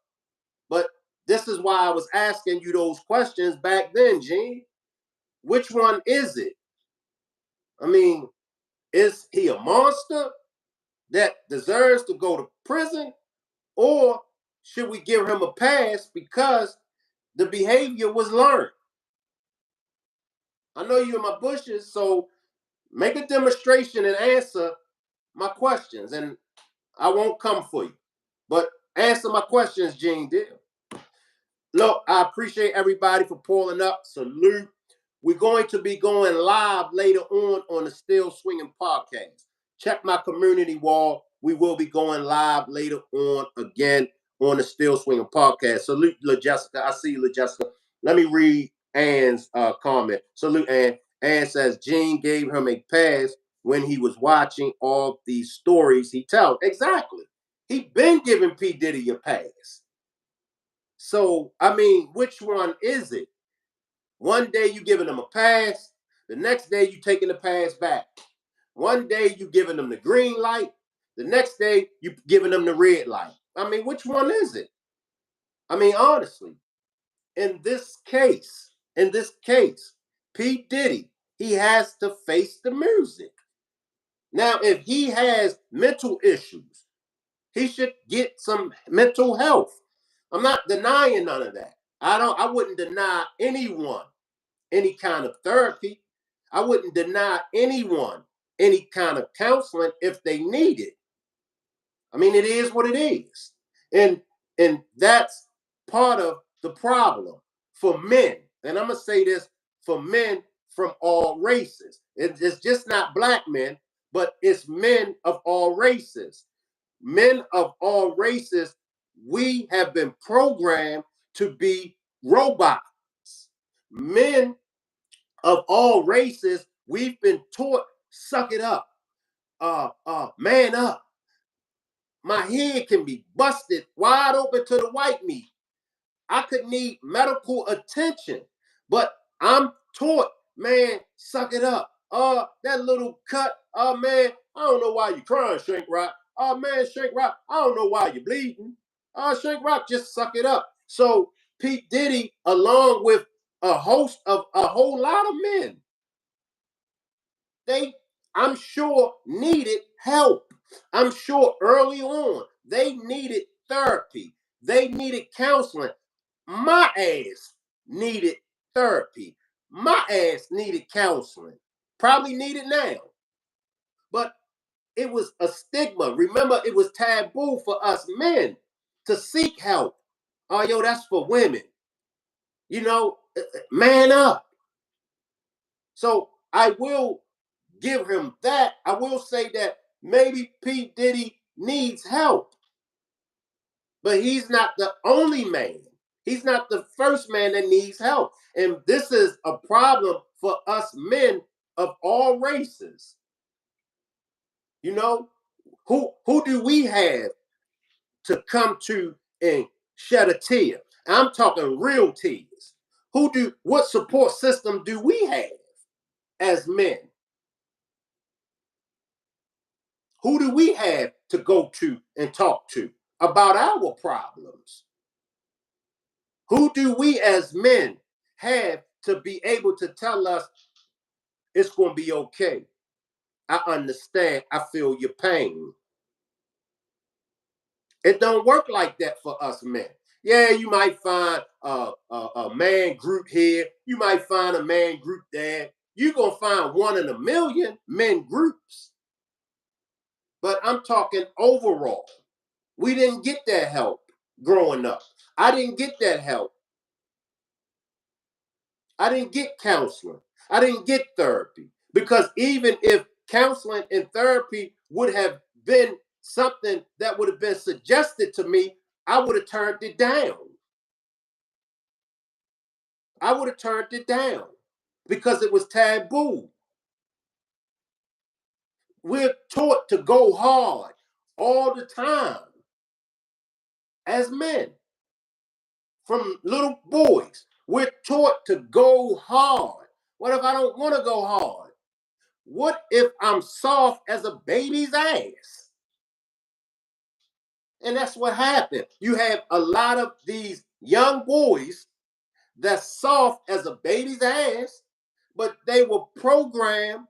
But this is why I was asking you those questions back then, Gene. Which one is it? I mean, is he a monster that deserves to go to prison? Or should we give him a pass because the behavior was learned? I know you're in my bushes, so make a demonstration and answer my questions, and I won't come for you. But answer my questions, Gene Deal. Look, I appreciate everybody for pulling up. Salute. We're going to be going live later on the Still Swinging podcast. Check my community wall. We will be going live later on again on the Still Swinging podcast. Salute, LaJessica. I see you, LaJessica. Let me read Ann's comment. Salute, Ann. Ann says, Gene gave him a pass when he was watching all these stories he tells. Exactly. He been giving P. Diddy a pass. So, I mean, which one is it? One day you giving them a pass, the next day you taking the pass back. One day you giving them the green light, the next day you giving them the red light. I mean, which one is it? I mean, honestly, in this case, P. Diddy, he has to face the music. Now, if he has mental issues, he should get some mental health. I'm not denying none of that. I wouldn't deny anyone any kind of therapy. I wouldn't deny anyone any kind of counseling if they need it. I mean, it is what it is. And that's part of the problem for men. And I'm going to say this for men from all races. It's just not black men, but it's men of all races. Men of all races, we have been programmed to be robots. Men of all races, we've been taught, suck it up, man up. My head can be busted wide open to the white meat. I could need medical attention, but I'm taught, man, suck it up. that little cut, oh man, I don't know why you crying, Shank Rock. Oh man, Shank Rock, I don't know why you're bleeding. Shank Rock, just suck it up. So Pete Diddy, along with a host of a whole lot of men, I'm sure, needed help. I'm sure early on they needed therapy. They needed counseling. My ass needed therapy. My ass needed counseling. Probably need it now. But it was a stigma. Remember, it was taboo for us men to seek help. Oh, yo, that's for women. You know, man up. So I will give him that. I will say that maybe P. Diddy needs help. But he's not the only man. He's not the first man that needs help. And this is a problem for us men of all races. You know, who do we have to come to and shed a tear? I'm talking real tears. What support system do we have as men? Who do we have to go to and talk to about our problems? Who do we as men have to be able to tell us it's going to be okay? I understand. I feel your pain. It don't work like that for us men. Yeah, you might find a man group here. You might find a man group there. You're going to find 1 in a million men groups. But I'm talking overall. We didn't get that help growing up. I didn't get that help. I didn't get counseling. I didn't get therapy. Because even if counseling and therapy would have been something that would have been suggested to me, I would have turned it down. I would have turned it down because it was taboo. We're taught to go hard all the time as men. From little boys, we're taught to go hard. What if I don't want to go hard? What if I'm soft as a baby's ass? And that's what happened. You have a lot of these young boys that's soft as a baby's ass, but they were programmed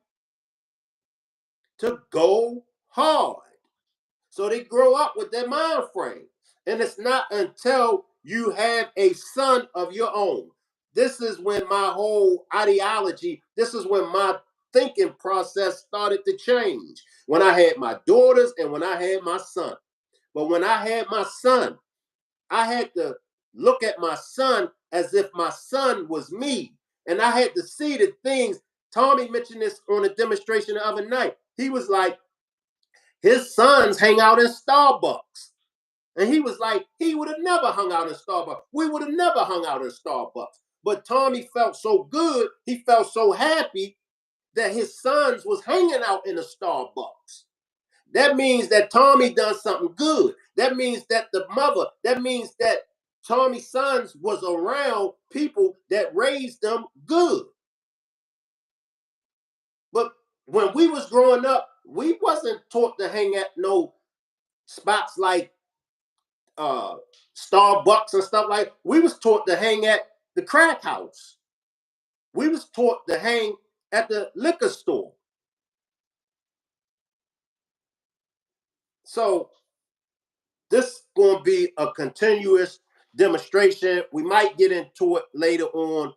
to go hard. So they grow up with that mind frame. And it's not until you have a son of your own. This is when my whole ideology, this is when my thinking process started to change. When I had my daughters and when I had my son. But when I had my son, I had to look at my son as if my son was me. And I had to see the things. Tommy mentioned this on a demonstration the other night. He was like, his sons hang out in Starbucks. And he was like, he would have never hung out in Starbucks. We would have never hung out in Starbucks. But Tommy felt so good, he felt so happy that his sons was hanging out in a Starbucks. That means that Tommy done something good. That means that that means that Tommy's sons was around people that raised them good. But when we was growing up, we wasn't taught to hang at no spots like Starbucks and stuff like. We was taught to hang at the crack house. We was taught to hang at the liquor store. So this going to be a continuous demonstration. We might get into it later on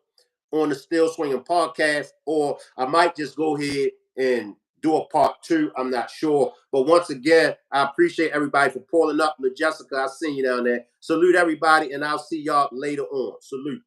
the Still Swinging podcast, or I might just go ahead and do a part 2. I'm not sure. But once again, I appreciate everybody for pulling up. Jessica, I seen you down there. Salute everybody, and I'll see y'all later on. Salute.